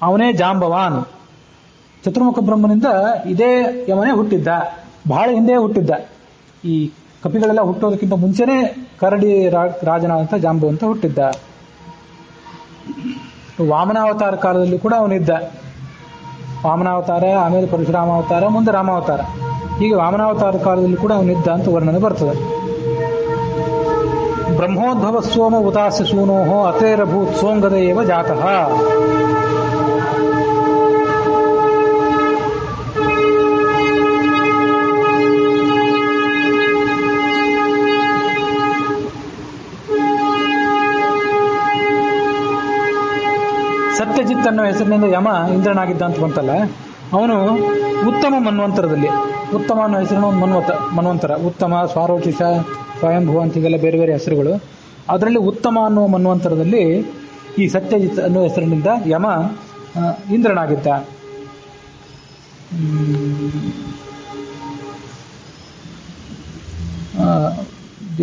ಅವನೇ ಜಾಂಬವಾನ್. ಚತುರ್ಮುಖ ಬ್ರಹ್ಮನಿಂದ ಇದೇ ಯಮನೇ ಹುಟ್ಟಿದ್ದ. ಬಹಳ ಹಿಂದೆ ಹುಟ್ಟಿದ್ದ. ಈ ಕಪಿಗಳೆಲ್ಲ ಹುಟ್ಟೋದಕ್ಕಿಂತ ಮುಂಚೆನೇ ಕರಡಿ ರಾಜನಾದಂಥ ಜಾಂಬವಂತ ಹುಟ್ಟಿದ್ದ. ವಾಮನಾವತಾರ ಕಾಲದಲ್ಲಿ ಕೂಡ ಅವನಿದ್ದ. ವಾಮನಾವತಾರ, ಆಮೇಲೆ ಪರಶುರಾಮಾವತಾರ, ಮುಂದೆ ರಾಮಾವತಾರ. ಹೀಗೆ ವಾಮನಾವತಾರ ಕಾಲದಲ್ಲಿ ಕೂಡ ಅವನಿದ್ದ ಅಂತ ವರ್ಣನೆ ಬರ್ತದೆ. ಬ್ರಹ್ಮೋದ್ಭವ ಸೋಮ ಉದಾಸ್ಯ ಸೂನೋಹೋ ಅತೇರಭೂತ್ ಸೋಂಗದ ಏವ ಜಾತಃ. ಸತ್ಯಜಿತ್ ಅನ್ನೋ ಹೆಸರಿನಿಂದ ಯಮ ಇಂದ್ರನಾಗಿದ್ದ ಅಂತ ಬಂತಲ್ಲ, ಅವನು ಉತ್ತಮ ಮನ್ವಂತರದಲ್ಲಿ, ಉತ್ತಮ ಅನ್ನೋ ಹೆಸರಿನ ಒಂದು ಮನ್ವಂತರ, ಉತ್ತಮ, ಸ್ವಾರೋಚಿಷ, ಸ್ವಯಂಭೂ ಅಂತ ಹೀಗೆಲ್ಲ ಬೇರೆ ಬೇರೆ ಹೆಸರುಗಳು. ಅದರಲ್ಲಿ ಉತ್ತಮ ಅನ್ನುವ ಮನ್ವಂತರದಲ್ಲಿ ಈ ಸತ್ಯಜಿತ್ ಅನ್ನೋ ಹೆಸರಿನಿಂದ ಯಮ ಇಂದ್ರನಾಗಿದ್ದ.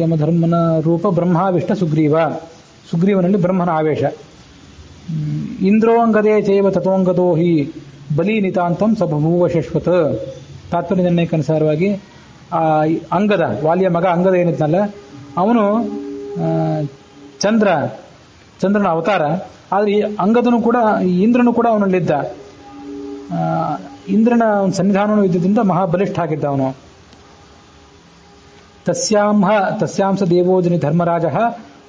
ಯಮಧರ್ಮನ ರೂಪ ಬ್ರಹ್ಮಾವಿಷ್ಟ ಸುಗ್ರೀವ. ಸುಗ್ರೀವನಲ್ಲಿ ಬ್ರಹ್ಮನ ಆವೇಶ. ಇಂದ್ರೋಂಗದೇ ಚೈವ ತಥೋಂಗದೋ ಹಿ ಬಲಿ ನಿತಾಂತಂ ಸ ಬಭೂವ ಶಶ್ವತ್. ತಾತ್ಪರ್ಯ ನಿರ್ಣಯಕ್ಕನುಸಾರವಾಗಿ ಆ ಅಂಗದ, ವಾಲಿಯ ಮಗ ಅಂಗದ ಏನಿದ್ನಲ್ಲ ಅವನು ಚಂದ್ರನ ಅವತಾರ. ಆದರೆ ಈ ಅಂಗದನು ಕೂಡ, ಇಂದ್ರನು ಕೂಡ ಅವನಲ್ಲಿದ್ದ. ಇಂದ್ರನ ಒಂದು ಸನ್ನಿಧಾನವೂ ಇದ್ದುದರಿಂದ ಮಹಾಬಲಿಷ್ಠ ಆಗಿದ್ದ ಅವನು. ತಸ್ಯಾಂಸ ದೇವೋಜನಿ ಧರ್ಮರಾಜ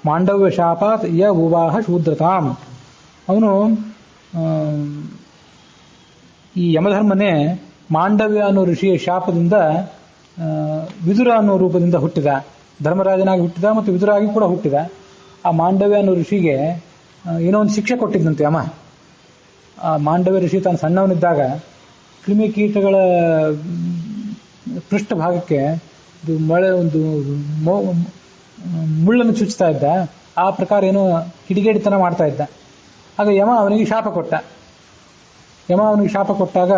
ಮಾಂಡವ್ಯ ಶಾಪಾತ್ ಯ ಉವಾಹ ಶೂದ್ರತಾಂ. ಅವನು ಈ ಯಮಧರ್ಮನೇ ಮಾಂಡವ್ಯ ಅನ್ನೋ ಋಷಿಯ ಶಾಪದಿಂದ ವಿದುರ ಅನ್ನೋ ರೂಪದಿಂದ ಹುಟ್ಟಿದ. ಧರ್ಮರಾಜನಾಗಿ ಹುಟ್ಟಿದ ಮತ್ತು ವಿದುರಾಗಿ ಕೂಡ ಹುಟ್ಟಿದ. ಆ ಮಾಂಡವ್ಯ ಅನ್ನೋ ಋಷಿಗೆ ಏನೋ ಒಂದು ಶಿಕ್ಷೆ ಕೊಟ್ಟಿದ್ದಂತೆ ಯಮ. ಆ ಮಾಂಡವ್ಯ ಋಷಿ ತಾನು ಸಣ್ಣವನಿದ್ದಾಗ ಕ್ರಿಮಿಕೀಟಗಳ ಪೃಷ್ಠಭಾಗಕ್ಕೆ ಒಂದು ಮುಳ್ಳನ್ನು ಚುಚ್ಚುತ್ತಾ ಇದ್ದ. ಆ ಪ್ರಕಾರ ಏನೋ ಕಿಡಿಗೇಡಿತನ ಮಾಡ್ತಾ ಇದ್ದ. ಆಗ ಯಮ ಅವನಿಗೆ ಶಾಪ ಕೊಟ್ಟ. ಯಮ ಅವನಿಗೆ ಶಾಪ ಕೊಟ್ಟಾಗ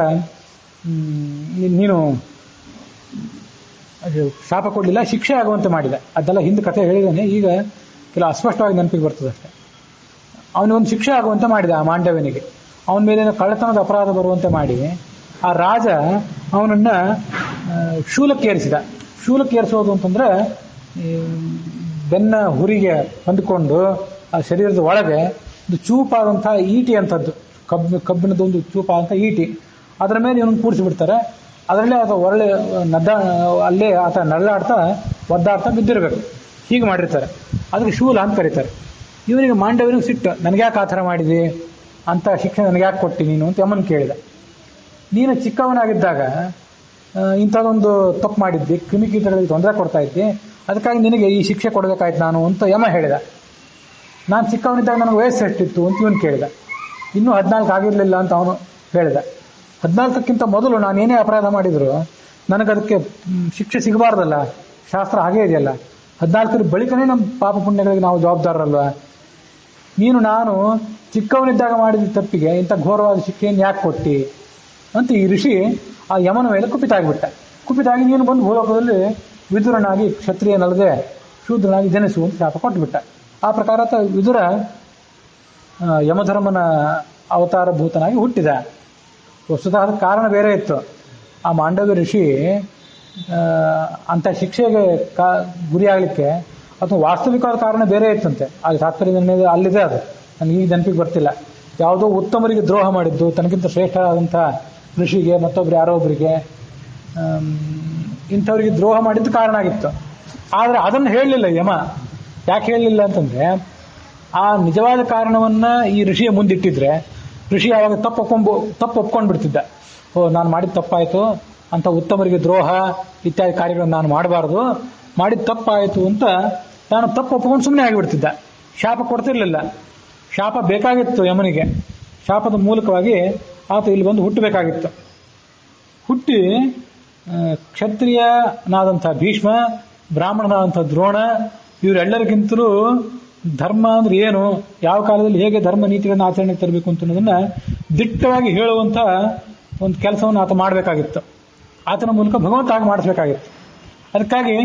ನೀನು ಅದು ಶಾಪ ಕೊಡಲಿಲ್ಲ, ಶಿಕ್ಷೆ ಆಗುವಂತೆ ಮಾಡಿದ. ಅದೆಲ್ಲ ಹಿಂದೆ ಕಥೆ ಹೇಳಿದ್ದಾನೆ, ಈಗ ಕೆಲವು ಅಸ್ಪಷ್ಟವಾಗಿ ನೆನಪಿಗೆ ಬರ್ತದೆ ಅಷ್ಟೇ. ಅವನಿಗೊಂದು ಶಿಕ್ಷೆ ಆಗುವಂತೆ ಮಾಡಿದ ಆ ಮಾಂಡವ್ಯನಿಗೆ. ಅವನ ಮೇಲಿನ ಕಳ್ಳತನದ ಅಪರಾಧ ಬರುವಂತೆ ಮಾಡಿ ಆ ರಾಜ ಅವನನ್ನ ಶೂಲಕ್ಕೇರಿಸಿದ. ಶೂಲಕ್ಕೇರಿಸೋದು ಅಂತಂದ್ರೆ ಬೆನ್ನ ಹುರಿಗೆ ಹೊಂದಿಕೊಂಡು ಆ ಶರೀರದ ಒಳಗೆ ಒಂದು ಚೂಪಾದಂತಹ ಈಟಿ ಅಂತದ್ದು, ಕಬ್ಬಿಣದ ಒಂದು ಚೂಪಾದಂಥ ಈಟಿ, ಅದರ ಮೇಲೆ ಇವನು ಕೂಡಿಸಿ ಬಿಡ್ತಾರೆ. ಅದರಲ್ಲೇ ಆತ ಒಳ್ಳೆ ಅಲ್ಲೇ ಆತ ನರಳಾಡ್ತಾ ಒದ್ದಾಡ್ತಾ ಬಿದ್ದಿರಬೇಕು. ಹೀಗೆ ಮಾಡಿರ್ತಾರೆ. ಅದಕ್ಕೆ ಶೂಲ ಅಂತ ಕರೀತಾರೆ. ಇವನಿಗೆ ಮಾಂಡವ್ಯನಿಗೆ ಸಿಟ್ಟು, ನನಗ್ಯಾಕೆ ಆ ಥರ ಮಾಡಿದೆ ಅಂತ ಶಿಕ್ಷೆ ನನಗ್ಯಾಕೆ ಕೊಟ್ಟಿ ನೀನು ಅಂತ ಯಮನ್ ಕೇಳಿದ. ನೀನು ಚಿಕ್ಕವನಾಗಿದ್ದಾಗ ಇಂಥದ್ದೊಂದು ತಪ್ಪು ಮಾಡಿದ್ದಿ, ಕ್ರಿಮಿಕೀಟಗಳಿಗೆ ತೊಂದರೆ ಕೊಡ್ತಾ ಇದ್ದಿ, ಅದಕ್ಕಾಗಿ ನಿನಗೆ ಈ ಶಿಕ್ಷೆ ಕೊಡಬೇಕಾಯ್ತು ನಾನು ಅಂತ ಯಮ ಹೇಳಿದ. ನಾನು ಚಿಕ್ಕವನಿದ್ದಾಗ ನನಗೆ ವಯಸ್ಸು ಎಷ್ಟಿತ್ತು ಅಂತ ಇವನು ಕೇಳಿದ. ಇನ್ನೂ 14 ಆಗಿರಲಿಲ್ಲ ಅಂತ ಅವನು ಹೇಳಿದ. 14ಕ್ಕಿಂತ ಮೊದಲು ನಾನೇನೇ ಅಪರಾಧ ಮಾಡಿದ್ರು ನನಗದಕ್ಕೆ ಶಿಕ್ಷೆ ಸಿಗಬಾರ್ದಲ್ಲ, ಶಾಸ್ತ್ರ ಹಾಗೇ ಇದೆಯಲ್ಲ. 14ರ ಬಳಿಕನೇ ನಮ್ಮ ಪಾಪ ಪುಣ್ಯಗಳಿಗೆ ನಾವು ಜವಾಬ್ದಾರರಲ್ವ. ನಾನು ಚಿಕ್ಕವನಿದ್ದಾಗ ಮಾಡಿದ ತಪ್ಪಿಗೆ ಇಂಥ ಘೋರವಾದ ಶಿಕ್ಷೆಯನ್ನು ಯಾಕೆ ಕೊಟ್ಟಿ ಅಂತ ಈ ಋಷಿ ಆ ಯಮನ ಮೇಲೆ ಕುಪಿತಾಗಿಬಿಟ್ಟ. ಕುಪಿತಾಗಿ ನೀನು ಬಂದು ಭೂಲೋಕದಲ್ಲಿ ವಿದುರನಾಗಿ ಕ್ಷತ್ರಿಯನಲ್ಲದೆ ಶೂದ್ರನಾಗಿ ಜನಿಸು ಅಂತ ಶಾಪ ಕೊಟ್ಟುಬಿಟ್ಟ. ಆ ಪ್ರಕಾರ ವಿದುರ ಯಮಧರ್ಮನ ಅವತಾರ ಭೂತನಾಗಿ ಹುಟ್ಟಿದ. ವಸ್ತುತಃ ಅದಕ್ಕೆ ಕಾರಣ ಬೇರೆ ಇತ್ತು. ಆ ಮಾಂಡವ್ಯ ಋಷಿ ಅಂಥ ಶಿಕ್ಷೆಗೆ ಗುರಿಯಾಗಲಿಕ್ಕೆ ಅಥವಾ ವಾಸ್ತವಿಕವಾದ ಕಾರಣ ಬೇರೆ ಇತ್ತಂತೆ. ಅಲ್ಲಿ ತಾತ್ಪರ್ಯ ಅಲ್ಲಿದೆ, ಅದು ನನಗೆ ಈಗ ನೆನಪಿಗೆ ಬರ್ತಿಲ್ಲ. ಯಾವುದೋ ಉತ್ತಮರಿಗೆ ದ್ರೋಹ ಮಾಡಿದ್ದು, ತನಗಿಂತ ಶ್ರೇಷ್ಠರಾದಂಥ ಋಷಿಗೆ ಮತ್ತೊಬ್ರು ಯಾರೊಬ್ಬರಿಗೆ ಇಂಥವ್ರಿಗೆ ದ್ರೋಹ ಮಾಡಿದ್ದು ಕಾರಣ ಆಗಿತ್ತು. ಆದರೆ ಅದನ್ನು ಹೇಳಲಿಲ್ಲ ಯಮ. ಯಾಕೆ ಹೇಳಲಿಲ್ಲ ಅಂತಂದ್ರೆ ಆ ನಿಜವಾದ ಕಾರಣವನ್ನ ಈ ಋಷಿಯ ಮುಂದಿಟ್ಟಿದ್ರೆ ಋಷಿ ಆವಾಗ ತಪ್ಪು ಒಪ್ಕೊಂಡು ಬಿಡ್ತಿದ್ದ. ನಾನು ಮಾಡಿದ ತಪ್ಪಾಯಿತು ಅಂತ, ಉತ್ತಮರಿಗೆ ದ್ರೋಹ ಇತ್ಯಾದಿ ಕಾರ್ಯಗಳನ್ನು ನಾನು ಮಾಡಬಾರ್ದು, ಮಾಡಿದ ತಪ್ಪಾಯಿತು ಅಂತ ನಾನು ತಪ್ಪು ಒಪ್ಕೊಂಡು ಸುಮ್ಮನೆ ಆಗಿಬಿಡ್ತಿದ್ದ. ಶಾಪ ಕೊಡ್ತಿರ್ಲಿಲ್ಲ. ಶಾಪ ಬೇಕಾಗಿತ್ತು ಯಮನಿಗೆ. ಶಾಪದ ಮೂಲಕವಾಗಿ ಆತ ಇಲ್ಲಿ ಬಂದು ಹುಟ್ಟಬೇಕಾಗಿತ್ತು. ಹುಟ್ಟಿ ಕ್ಷತ್ರಿಯನಾದಂಥ ಭೀಷ್ಮ, ಬ್ರಾಹ್ಮಣನಾದಂಥ ದ್ರೋಣ, ಇವರೆಲ್ಲರಿಗಿಂತಲೂ ಧರ್ಮ ಅಂದ್ರೆ ಏನು, ಯಾವ ಕಾಲದಲ್ಲಿ ಹೇಗೆ ಧರ್ಮ ನೀತಿಗಳನ್ನು ಆಚರಣೆಗೆ ತರಬೇಕು ಅಂತ ಅನ್ನೋದನ್ನ ದಿಟ್ಟವಾಗಿ ಹೇಳುವಂಥ ಒಂದು ಕೆಲಸವನ್ನು ಆತ ಮಾಡಬೇಕಾಗಿತ್ತು. ಆತನ ಮೂಲಕ ಭಗವಂತ ಆಗ ಮಾಡಿಸ್ಬೇಕಾಗಿತ್ತು. ಅದಕ್ಕಾಗಿ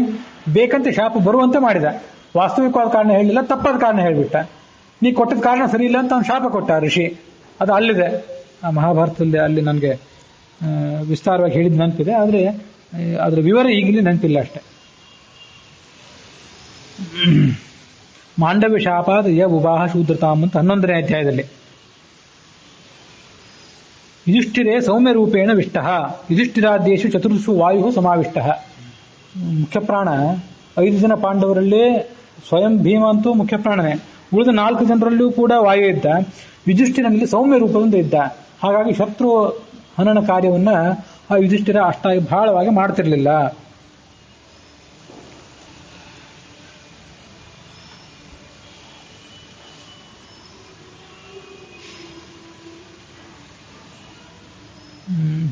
ಬೇಕಂತೆ ಶಾಪ ಬರುವಂತೆ ಮಾಡಿದ. ವಾಸ್ತವಿಕವಾದ ಕಾರಣ ಹೇಳಲಿಲ್ಲ, ತಪ್ಪಾದ ಕಾರಣ ಹೇಳಿಬಿಟ್ಟ. ನೀ ಕೊಟ್ಟಿದ ಕಾರಣ ಸರಿ ಇಲ್ಲ ಅಂತ ಅವನು ಶಾಪ ಕೊಟ್ಟ ಋಷಿ. ಅದು ಅಲ್ಲಿದೆ ಆ ಮಹಾಭಾರತದಲ್ಲಿ. ಅಲ್ಲಿ ನನಗೆ ವಿಸ್ತಾರವಾಗಿ ಹೇಳಿದ ನೆನಪಿದೆ, ಆದರೆ ಅದರ ವಿವರ ಈಗಲೇ ನೆನಪಿಲ್ಲ ಅಷ್ಟೆ. ಮಾಂಡವ್ಯ ಶಾಪಾದ ಯ ಉಭಾಹ ಶೂದ್ರತಾಮ್ ಅಂತ 11ನೇ ಅಧ್ಯಾಯದಲ್ಲಿ. ಯುಧಿಷ್ಠಿರೇ ಸೌಮ್ಯ ರೂಪೇಣ ವಿಷ್ಟ, ಯುಧಿಷ್ಠಿರಾದ್ಯೇಶು ಚತುರ್ಷು ವಾಯು ಸಮಾವಿಷ್ಟ. ಮುಖ್ಯ ಪ್ರಾಣ 5 ಜನ ಪಾಂಡವರಲ್ಲಿ ಸ್ವಯಂ ಭೀಮ ಅಂತೂ ಮುಖ್ಯ ಪ್ರಾಣನೇ, ಉಳಿದ 4 ಜನರಲ್ಲೂ ಕೂಡ ವಾಯು ಇದ್ದ. ಯುಧಿಷ್ಠಿರನಲ್ಲಿ ಸೌಮ್ಯ ರೂಪದಿಂದ ಇದ್ದ. ಹಾಗಾಗಿ ಶತ್ರು ಹನನ ಕಾರ್ಯವನ್ನ ಆ ಯುಧಿಷ್ಠಿರ ಅಷ್ಟಾಗಿ ಬಹಳವಾಗಿ ಮಾಡ್ತಿರ್ಲಿಲ್ಲ.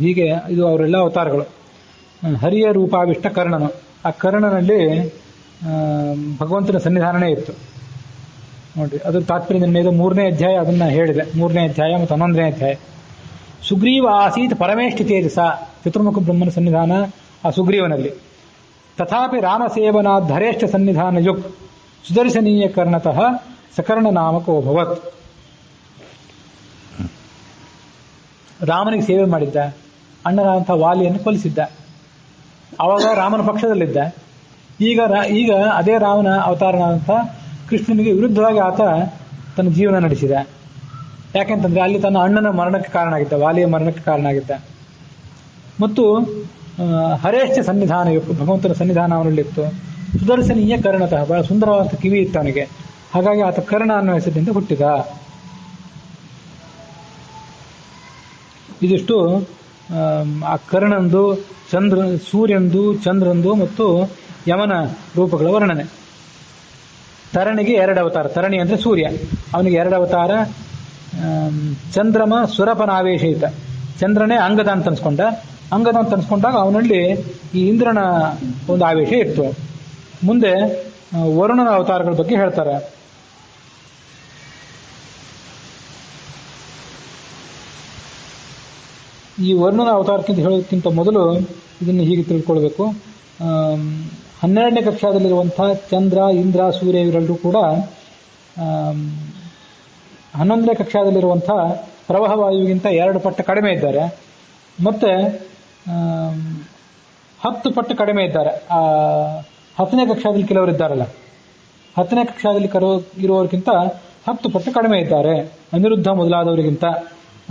ಹೀಗೆ ಇದು ಅವರೆಲ್ಲ ಅವತಾರಗಳು. ಹರಿಯ ರೂಪಾವಿಷ್ಟ ಕರ್ಣನು. ಆ ಕರ್ಣನಲ್ಲಿ ಭಗವಂತನ ಸನ್ನಿಧಾನನೇ ಇತ್ತು ನೋಡ್ರಿ. ಅದು ತಾತ್ಪರ್ಯ ನಿರ್ಣಯದ 3ನೇ ಅಧ್ಯಾಯ ಅದನ್ನ ಹೇಳಿದೆ. 3ನೇ ಅಧ್ಯಾಯ ಮತ್ತು 11ನೇ ಅಧ್ಯಾಯ. ಸುಗ್ರೀವ ಆಸೀತ್ ಪರಮೇಷ್ಠಿ ತೇಜಸ, ಚತುರ್ಮುಖ ಬ್ರಹ್ಮನ ಸನ್ನಿಧಾನ ಆ ಸುಗ್ರೀವನಲ್ಲಿ. ತಥಾಪಿ ರಾಮಸೇವನಾಧರೇಷ್ಠ ಸನ್ನಿಧಾನ ಯುಕ್ ಸುದರ್ಶನೀಯ ಕರ್ಣತಃ ಸಕರ್ಣ ನಾಮಕೋಭವತ್. ರಾಮನಿಗೆ ಸೇವೆ ಮಾಡಿದ್ದ, ಅಣ್ಣನಾದಂಥ ವಾಲಿಯನ್ನು ಕೊಲಿಸಿದ್ದ. ಆವಾಗ ರಾಮನ ಪಕ್ಷದಲ್ಲಿದ್ದ. ಈಗ ಅದೇ ರಾಮನ ಅವತಾರನಾದಂಥ ಕೃಷ್ಣನಿಗೆ ವಿರುದ್ಧವಾಗಿ ಆತ ತನ್ನ ಜೀವನ ನಡೆಸಿದ. ಯಾಕೆಂತಂದ್ರೆ ಅಲ್ಲಿ ತನ್ನ ಅಣ್ಣನ ಮರಣಕ್ಕೆ ಕಾರಣ ಆಗಿದ್ದ, ವಾಲಿಯ ಮರಣಕ್ಕೆ ಕಾರಣ ಆಗಿದ್ದ. ಮತ್ತು ಹರೇಶ್ಚ ಸನ್ನಿಧಾನ ಭಗವಂತನ ಸನ್ನಿಧಾನ ಅವನಲ್ಲಿತ್ತು. ಸುದರ್ಶನೀಯ ಕರ್ಣತಃ, ಬಹಳ ಸುಂದರವಾದ ಕಿವಿ ಇತ್ತು ಅವನಿಗೆ. ಹಾಗಾಗಿ ಆತ ಕರ್ಣ ಅನ್ನೋ ಹೆಸರಿನಿಂದ ಹುಟ್ಟಿದ. ಇದಿಷ್ಟು ಆ ಕರ್ಣಂದು, ಸೂರ್ಯಂದು, ಚಂದ್ರಂದು ಮತ್ತು ಯಮನ ರೂಪಗಳ ವರ್ಣನೆ. ತರಣಿಗೆ 2 ಅವತಾರ. ತರಣಿ ಅಂದ್ರೆ ಸೂರ್ಯ, ಅವನಿಗೆ 2 ಅವತಾರ. ಚಂದ್ರಮ ಸುರಪನಾವೇಶಯಿತ, ಚಂದ್ರನೇ ಅಂಗದ ಅಂತ ಅನ್ಸ್ಕೊಂಡ. ಅಂಗದ ಅಂತ ಅನ್ಸ್ಕೊಂಡಾಗ ಅವನಲ್ಲಿ ಈ ಇಂದ್ರನ ಒಂದು ಆವೇಶ ಇತ್ತು. ಮುಂದೆ ವರುಣನ ಅವತಾರಗಳ ಬಗ್ಗೆ ಹೇಳ್ತಾರೆ. ಈ ವರ್ಣನ ಅವತಾರಕ್ಕಿಂತ ಹೇಳೋದಕ್ಕಿಂತ ಮೊದಲು ಇದನ್ನು ಹೀಗೆ ತಿಳ್ಕೊಳ್ಬೇಕು. 12ನೇ ಕಕ್ಷಾದಲ್ಲಿರುವಂತಹ ಚಂದ್ರ, ಇಂದ್ರ, ಸೂರ್ಯ ಇವರೆಲ್ಲರೂ ಕೂಡ 11ನೇ ಕಕ್ಷಾದಲ್ಲಿರುವಂತಹ ಪ್ರವಾಹವಾಯುವಿಗಿಂತ 2 ಪಟ್ಟು ಕಡಿಮೆ ಇದ್ದಾರೆ. ಮತ್ತೆ 10 ಪಟ್ಟು ಕಡಿಮೆ ಇದ್ದಾರೆ. 10ನೇ ಕಕ್ಷಾದಲ್ಲಿ ಕೆಲವರು ಇದ್ದಾರಲ್ಲ, 10ನೇ ಕಕ್ಷಾದಲ್ಲಿ ಇರುವವರಿಗಿಂತ 10 ಪಟ್ಟು ಕಡಿಮೆ ಇದ್ದಾರೆ. ಅನಿರುದ್ಧ ಮೊದಲಾದವರಿಗಿಂತ,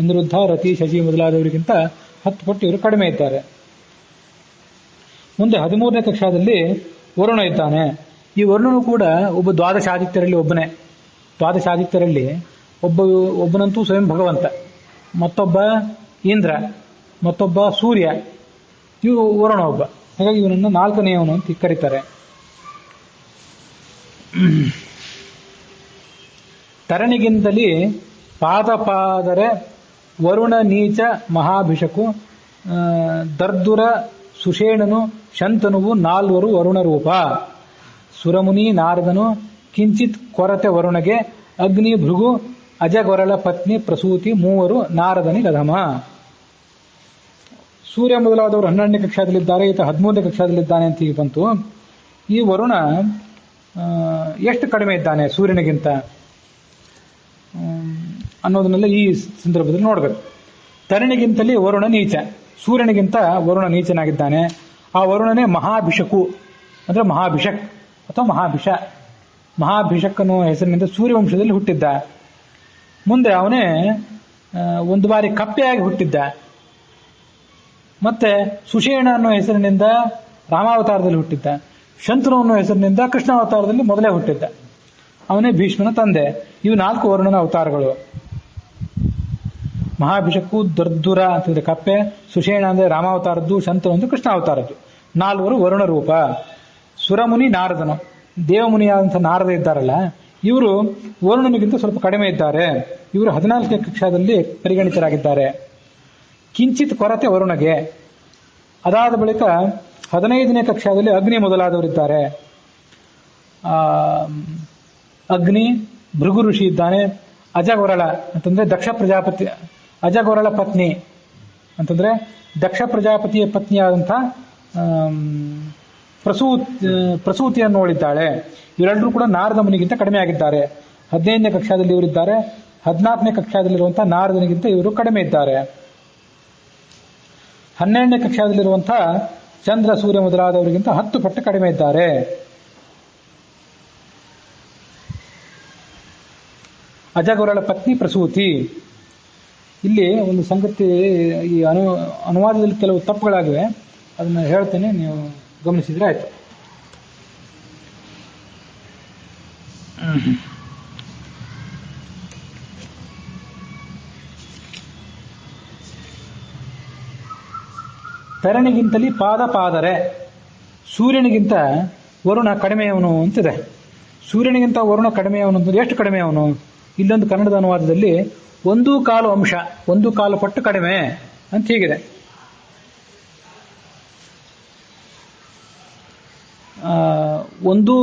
ಅನಿರುದ್ಧ, ರತಿ, ಶಶಿ ಮೊದಲಾದವರಿಗಿಂತ 10 ಪಟ್ಟು ಇವರು ಕಡಿಮೆ ಇದ್ದಾರೆ. ಮುಂದೆ 13ನೇ ಕಕ್ಷಾದಲ್ಲಿ ವರುಣ ಇದ್ದಾನೆ. ಈ ವರುಣನು ಕೂಡ ಒಬ್ಬ ದ್ವಾದಶಾದಿತ್ಯರಲ್ಲಿ ಒಬ್ಬನೇ. ದ್ವಾದಶಾದಿತ್ಯರಲ್ಲಿ ಒಬ್ಬನಂತೂ ಸ್ವಯಂ ಭಗವಂತ, ಮತ್ತೊಬ್ಬ ಇಂದ್ರ, ಮತ್ತೊಬ್ಬ ಸೂರ್ಯ, ಇವು ವರುಣ ಒಬ್ಬ. ಹಾಗಾಗಿ ಇವನನ್ನು 4ನೇಯವನು ಅಂತ ಕರೀತಾರೆ. ತರಣಿಗಿಂತಲೇ ಪಾದಪಾದರೆ ವರುಣ ನೀಚ ಮಹಾಭಿಷಕು ದರ್ದುರ ಸುಷೇಣನು ಶಂತನುವು 4 ವರುಣ ರೂಪ. ಸುರಮುನಿ ನಾರದನು ಕಿಂಚಿತ್ ಕೊರತೆ ವರುಣಗೆ ಅಗ್ನಿ ಭೃಗು ಅಜಗೊರಳ ಪತ್ನಿ ಪ್ರಸೂತಿ 3 ನಾರದನಿಗಧಮ. ಸೂರ್ಯ ಮೊದಲಾದವರು 12ನೇ ಕಕ್ಷಾದಲ್ಲಿದ್ದಾರೆ, ಈತ 13ನೇ ಕಕ್ಷಾದಲ್ಲಿದ್ದಾನೆ ಅಂತ ಈಗ ಬಂತು. ಈ ವರುಣ ಎಷ್ಟು ಕಡಿಮೆ ಇದ್ದಾನೆ ಸೂರ್ಯನಿಗಿಂತ ಅನ್ನೋದನ್ನೆಲ್ಲ ಈ ಸಂದರ್ಭದಲ್ಲಿ ನೋಡಬೇಕು. ತರಣಿಗಿಂತಲೇ ವರುಣ ನೀಚ, ಸೂರ್ಯನಿಗಿಂತ ವರುಣ ನೀಚನಾಗಿದ್ದಾನೆ. ಆ ವರುಣನೇ ಮಹಾಭಿಷಕು ಅಂದ್ರೆ ಮಹಾಭಿಷಕ್ ಅಥವಾ ಮಹಾಭಿಷ. ಮಹಾಭಿಷಕ್ ಅನ್ನುವ ಹೆಸರಿನಿಂದ ಸೂರ್ಯವಂಶದಲ್ಲಿ ಹುಟ್ಟಿದ್ದ. ಮುಂದೆ ಅವನೇ ಒಂದು ಬಾರಿ ಕಪ್ಪೆಯಾಗಿ ಹುಟ್ಟಿದ್ದ. ಮತ್ತೆ ಸುಷೇಣ ಅನ್ನೋ ಹೆಸರಿನಿಂದ ರಾಮಾವತಾರದಲ್ಲಿ ಹುಟ್ಟಿದ್ದ. ಶಂತನು ಅನ್ನೋ ಹೆಸರಿನಿಂದ ಕೃಷ್ಣಾವತಾರದಲ್ಲಿ ಮೊದಲೇ ಹುಟ್ಟಿದ್ದ. ಅವನೇ ಭೀಷ್ಮನ ತಂದೆ. ಇವು 4 ವರುಣನ ಅವತಾರಗಳು. ಮಹಾಭಿಷಕ್ಕು ದರ್ದುರ ಅಂತಂದ್ರೆ ಕಪ್ಪೆ, ಸುಷೇಣ ಅಂದ್ರೆ ರಾಮಾವತಾರದ್ದು, ಶಂತನು ಅಂದ್ರೆ ಕೃಷ್ಣಾವತಾರದ್ದು. 4 ವರುಣ ರೂಪ. ಸುರಮುನಿ ನಾರದನು, ದೇವಮುನಿಯಾದಂತಹ ನಾರದ ಇದ್ದಾರಲ್ಲ, ಇವರು ವರುಣನಿಗಿಂತ ಸ್ವಲ್ಪ ಕಡಿಮೆ ಇದ್ದಾರೆ. ಇವರು 14ನೇ ಕಕ್ಷಾದಲ್ಲಿ ಪರಿಗಣಿತರಾಗಿದ್ದಾರೆ. ಕಿಂಚಿತ್ ಕೊರತೆ ವರುಣಗೆ. ಅದಾದ ಬಳಿಕ 15ನೇ ಕಕ್ಷಾದಲ್ಲಿ ಅಗ್ನಿ ಮೊದಲಾದವರಿದ್ದಾರೆ. ಅಗ್ನಿ, ಭೃಗು ಋಷಿ ಇದ್ದಾನೆ. ಅಜಗೊರಳ ಅಂತಂದ್ರೆ ದಕ್ಷ ಪ್ರಜಾಪತಿ, ಅಜಗೊರಳ ಪತ್ನಿ ಅಂತಂದ್ರೆ ದಕ್ಷ ಪ್ರಜಾಪತಿಯ ಪತ್ನಿಯಾದಂಥ ಪ್ರಸೂತಿಯನ್ನು ನೋಡಿದ್ದಾಳೆ. ಇವರೆಲ್ಲರೂ ಕೂಡ ನಾರದ ಮುನಿಗಿಂತ ಕಡಿಮೆ ಆಗಿದ್ದಾರೆ. 15ನೇ ಕಕ್ಷಾದಲ್ಲಿ ಇವರಿದ್ದಾರೆ. 14ನೇ ಕಕ್ಷಾದಲ್ಲಿರುವಂತಹ ನಾರದನಿಗಿಂತ ಇವರು ಕಡಿಮೆ ಇದ್ದಾರೆ. 12ನೇ ಕಕ್ಷಾದಲ್ಲಿರುವಂತಹ ಚಂದ್ರ, ಸೂರ್ಯ ಮೊದಲಾದವರಿಗಿಂತ 10 ಪಟ್ಟು ಕಡಿಮೆ ಇದ್ದಾರೆ. ಅಜಗೊರಳ ಪತ್ನಿ ಪ್ರಸೂತಿ. ಇಲ್ಲಿ ಒಂದು ಸಂಗತಿ, ಈ ಅನುವಾದದಲ್ಲಿ ಕೆಲವು ತಪ್ಪುಗಳಾಗಿವೆ, ಅದನ್ನು ಹೇಳ್ತೇನೆ, ನೀವು ಗಮನಿಸಿದ್ರೆ ಆಯ್ತು. ತರಣಿಗಿಂತಲೇ ಪಾದರೆ ಸೂರ್ಯನಿಗಿಂತ ವರುಣ ಕಡಿಮೆಯವನು ಅಂತಿದೆ. ಸೂರ್ಯನಿಗಿಂತ ವರುಣ ಕಡಿಮೆಯವನು ಅಂತಂದ್ರೆ ಎಷ್ಟು ಕಡಿಮೆಯವನು? ಇಲ್ಲೊಂದು ಕನ್ನಡದ ಅನುವಾದದಲ್ಲಿ 1/4 ಅಂಶ, 1/4 ಪಟ್ಟು ಕಡಿಮೆ ಅಂತ ಹೀಗಿದೆ. ಒಂದು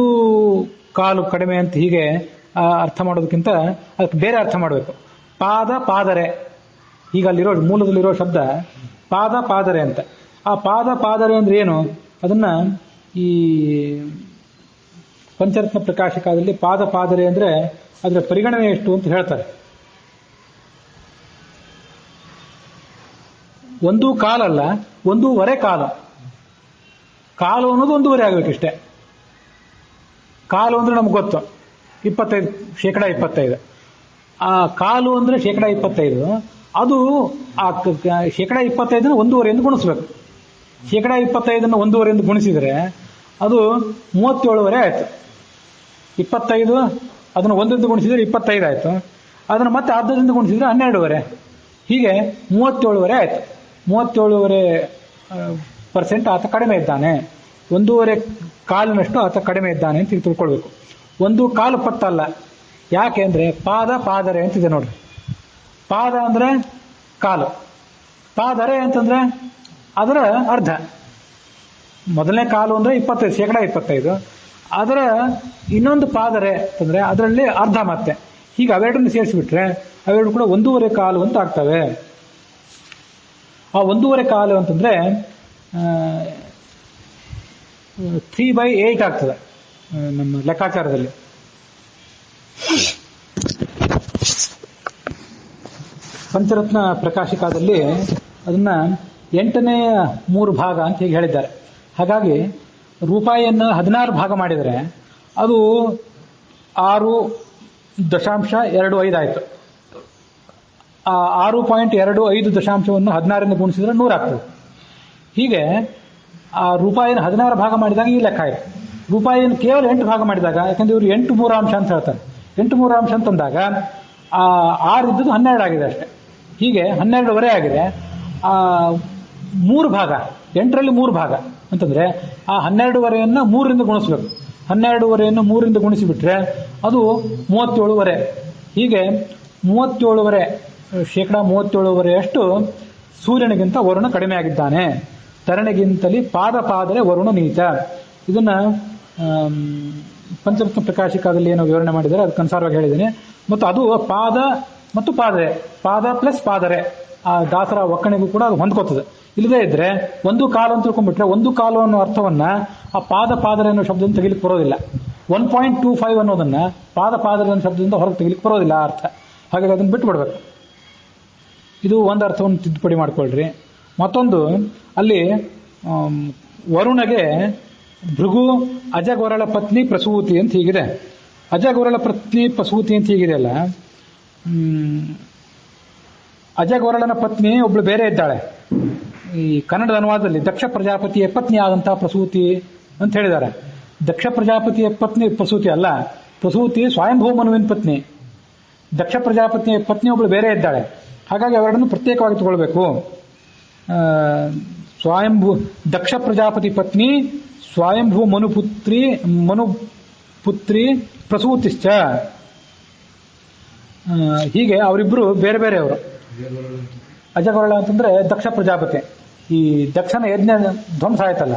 ಕಾಲು ಕಡಿಮೆ ಅಂತ ಹೀಗೆ ಅರ್ಥ ಮಾಡೋದಕ್ಕಿಂತ ಅದಕ್ಕೆ ಬೇರೆ ಅರ್ಥ ಮಾಡಬೇಕು. ಪಾದರೆ, ಈಗ ಅಲ್ಲಿರೋ ಮೂಲದಲ್ಲಿರೋ ಶಬ್ದ ಪಾದರೆ ಅಂತ. ಆ ಪಾದರೆ ಅಂದ್ರೆ ಏನು? ಅದನ್ನ ಈ ಪಂಚರತ್ನ ಪ್ರಕಾಶಕದಲ್ಲಿ ಪಾದರೆ ಅಂದ್ರೆ ಅದರ ಪರಿಗಣನೆ ಎಷ್ಟು ಅಂತ ಹೇಳ್ತಾರೆ. 1 ಕಾಲಲ್ಲ, 1.5 ಕಾಲು. ಕಾಲು ಅನ್ನೋದು 1.5 ಆಗಬೇಕಿಷ್ಟೇ. ಕಾಲು ಅಂದ್ರೆ ನಮ್ಗೆ ಗೊತ್ತು 25%. ಆ ಕಾಲು ಅಂದ್ರೆ 25%. ಅದು ಆ 25% 1.5 ಎಂದು ಗುಣಿಸ್ಬೇಕು. 25% 1.5 ಎಂದು ಗುಣಿಸಿದರೆ ಅದು 37.5 ಆಯ್ತು. 25 ಅದನ್ನು 1 ಗುಣಿಸಿದ್ರೆ 25 ಆಯ್ತು. ಅದನ್ನು ಮತ್ತೆ ಅರ್ಧದಿಂದ ಗುಣಿಸಿದ್ರೆ 12.5. ಹೀಗೆ 37.5 ಆಯ್ತು. 37.5% ಆತ ಕಡಿಮೆ ಇದ್ದಾನೆ. 1.5 ಕಾಲಿನಷ್ಟು ಆತ ಕಡಿಮೆ ಇದ್ದಾನೆ ಅಂತ ತಿಳ್ಕೊಳ್ಬೇಕು. 1/4 ಪಟ್ಟಲ್ಲ. ಯಾಕೆ ಅಂದ್ರೆ ಪಾದರೆ ಅಂತಿದೆ ನೋಡ್ರಿ. ಪಾದ ಅಂದ್ರೆ ಕಾಲು, ಪಾದರೆ ಅಂತಂದ್ರೆ ಅದರ ಅರ್ಧ. ಮೊದಲನೇ ಕಾಲು ಅಂದ್ರೆ 25%. ಅದರ ಇನ್ನೊಂದು ಪಾದರೆ ಅಂತಂದ್ರೆ ಅದರಲ್ಲಿ ಅರ್ಧ. ಮತ್ತೆ ಹೀಗೆ ಅವೆರಡನ್ನು ಸೇರಿಸಿಬಿಟ್ರೆ ಅವೆರಡು ಕೂಡ 1.5 ಕಾಲು ಅಂತ ಆಗ್ತವೆ. ಆ 1.5 ಕಾಲು ಅಂತಂದ್ರೆ 3/8 ಆಗ್ತದೆ ನಮ್ಮ ಲೆಕ್ಕಾಚಾರದಲ್ಲಿ. ಪಂಚರತ್ನ ಪ್ರಕಾಶಿಕಾದಲ್ಲಿ ಅದನ್ನ 8/3 ಭಾಗ ಅಂತ ಹೀಗೆ ಹೇಳಿದ್ದಾರೆ. ಹಾಗಾಗಿ ರೂಪಾಯಿಯನ್ನು 16 ಭಾಗ ಮಾಡಿದರೆ ಅದು 6.25 ಆಯಿತು. ಆ 6.25 ದಶಾಂಶವನ್ನು 16ರಿಂದ ಗುಣಿಸಿದ್ರೆ 100 ಆಗ್ತದೆ. ಹೀಗೆ ಆ ರೂಪಾಯಿಯನ್ನು 16 ಭಾಗ ಮಾಡಿದಾಗ ಈ ಲೆಕ್ಕ ಆಯಿತು. ರೂಪಾಯಿಯನ್ನು ಕೇವಲ 8 ಭಾಗ ಮಾಡಿದಾಗ, ಯಾಕಂದ್ರೆ ಇವರು 8 ಮೂರಾಂಶ ಅಂತ ಹೇಳ್ತಾರೆ, 8 ಮೂರಾಂಶ ಅಂತಂದಾಗ ಆ 6 ಇದ್ದದ್ದು 12 ಆಗಿದೆ ಅಷ್ಟೇ. ಹೀಗೆ 12.5 ಆಗಿದೆ. ಆ 3 ಭಾಗ, 8ರಲ್ಲಿ 3 ಭಾಗ ಅಂತಂದ್ರೆ ಆ 12.5ಯನ್ನು 3ರಿಂದ ಗುಣಿಸ್ಬೇಕು. 12.5ಯನ್ನು 3ರಿಂದ ಗುಣಿಸಿಬಿಟ್ರೆ ಅದು 37.5. ಹೀಗೆ 37.5%, 37.5% ಸೂರ್ಯನಿಗಿಂತ ವರುಣ ಕಡಿಮೆ ಆಗಿದ್ದಾನೆ. ತರಣೆಗಿಂತಲೇ ಪಾದರೆ ವರುಣ ನೀತ. ಇದನ್ನ ಪಂಚರತ್ನ ಪ್ರಕಾಶಿಕಾದಲ್ಲಿ ಏನೋ ವಿವರಣೆ ಮಾಡಿದರೆ ಅದಕ್ಕನುಸಾರವಾಗಿ ಹೇಳಿದ್ದೇನೆ. ಮತ್ತು ಅದು ಪಾದ ಮತ್ತು ಪಾದರೆ, ಪಾದ ಪ್ಲಸ್ ಪಾದರೆ, ಆ ದಾಸರ ಒಕ್ಕಣಿಗೂ ಕೂಡ ಅದು ಹೊಂದ್ಕೋತದೆ. ಇಲ್ಲದೇ ಇದ್ರೆ ಒಂದು ಕಾಲು ಅಂತ ತಿಳ್ಕೊಂಡ್ಬಿಟ್ರೆ ಒಂದು ಕಾಲು ಅನ್ನೋ ಅರ್ಥವನ್ನ ಆ ಪಾದರೆ ಅನ್ನೋ ಶಬ್ದದಿಂದ ತೆಗಿಲಿಕ್ಕೆ ಬರೋದಿಲ್ಲ. 1.25 ಅನ್ನೋದನ್ನ ಪಾದರೆ ಅನ್ನೋ ಶಬ್ದದಿಂದ ಹೊರಗೆ ತೆಗಿಲಿಕ್ಕೆ ಬರೋದಿಲ್ಲ ಆ ಅರ್ಥ. ಹಾಗಾಗಿ ಅದನ್ನು ಬಿಟ್ಟು ಬಿಡ್ಬೇಕು. ಇದು ಒಂದು ಅರ್ಥವನ್ನು ತಿದ್ದುಪಡಿ ಮಾಡ್ಕೊಳ್ರಿ. ಮತ್ತೊಂದು, ಅಲ್ಲಿ ವರುಣಗೆ ಭೃಗು ಅಜಗೋರಳ ಪತ್ನಿ ಪ್ರಸೂತಿ ಅಂತ ಹೀಗಿದೆ. ಅಜಗೋರಳ ಪತ್ನಿ ಪ್ರಸೂತಿ ಅಂತ ಹೀಗಿದೆಯಲ್ಲ, ಅಜಗೋರಳನ ಪತ್ನಿ ಒಬ್ಳು ಬೇರೆ ಇದ್ದಾಳೆ. ಈ ಕನ್ನಡದ ಅನುವಾದದಲ್ಲಿ ದಕ್ಷ ಪ್ರಜಾಪತಿಯ ಪತ್ನಿ ಆದಂತಹ ಪ್ರಸೂತಿ ಅಂತ ಹೇಳಿದ್ದಾರೆ. ದಕ್ಷ ಪ್ರಜಾಪತಿಯ ಪತ್ನಿ ಪ್ರಸೂತಿ ಅಲ್ಲ, ಪ್ರಸೂತಿ ಸ್ವಯಂಭೂ ಮನುವಿನ ಪತ್ನಿ. ದಕ್ಷ ಪ್ರಜಾಪತಿಯ ಪತ್ನಿ ಒಬ್ಳು ಬೇರೆ ಇದ್ದಾಳೆ. ಹಾಗಾಗಿ ಅವೆರಡನ್ನು ಪ್ರತ್ಯೇಕವಾಗಿ ತಗೊಳ್ಬೇಕು. ದಕ್ಷ ಪ್ರಜಾಪತಿ ಪತ್ನಿ ಸ್ವಯಂಭೂ ಮನುಪುತ್ರಿ ಪ್ರಸೂತಿಶ್ಚ. ಹೀಗೆ ಅವರಿಬ್ರು ಬೇರೆ ಬೇರೆಯವರು. ಅಜಗೋರಳ ಅಂತಂದ್ರೆ ದಕ್ಷ ಪ್ರಜಾಪತಿ. ಈ ದಕ್ಷನ ಯಜ್ಞ ಧ್ವಂಸ ಆಯ್ತಲ್ಲ,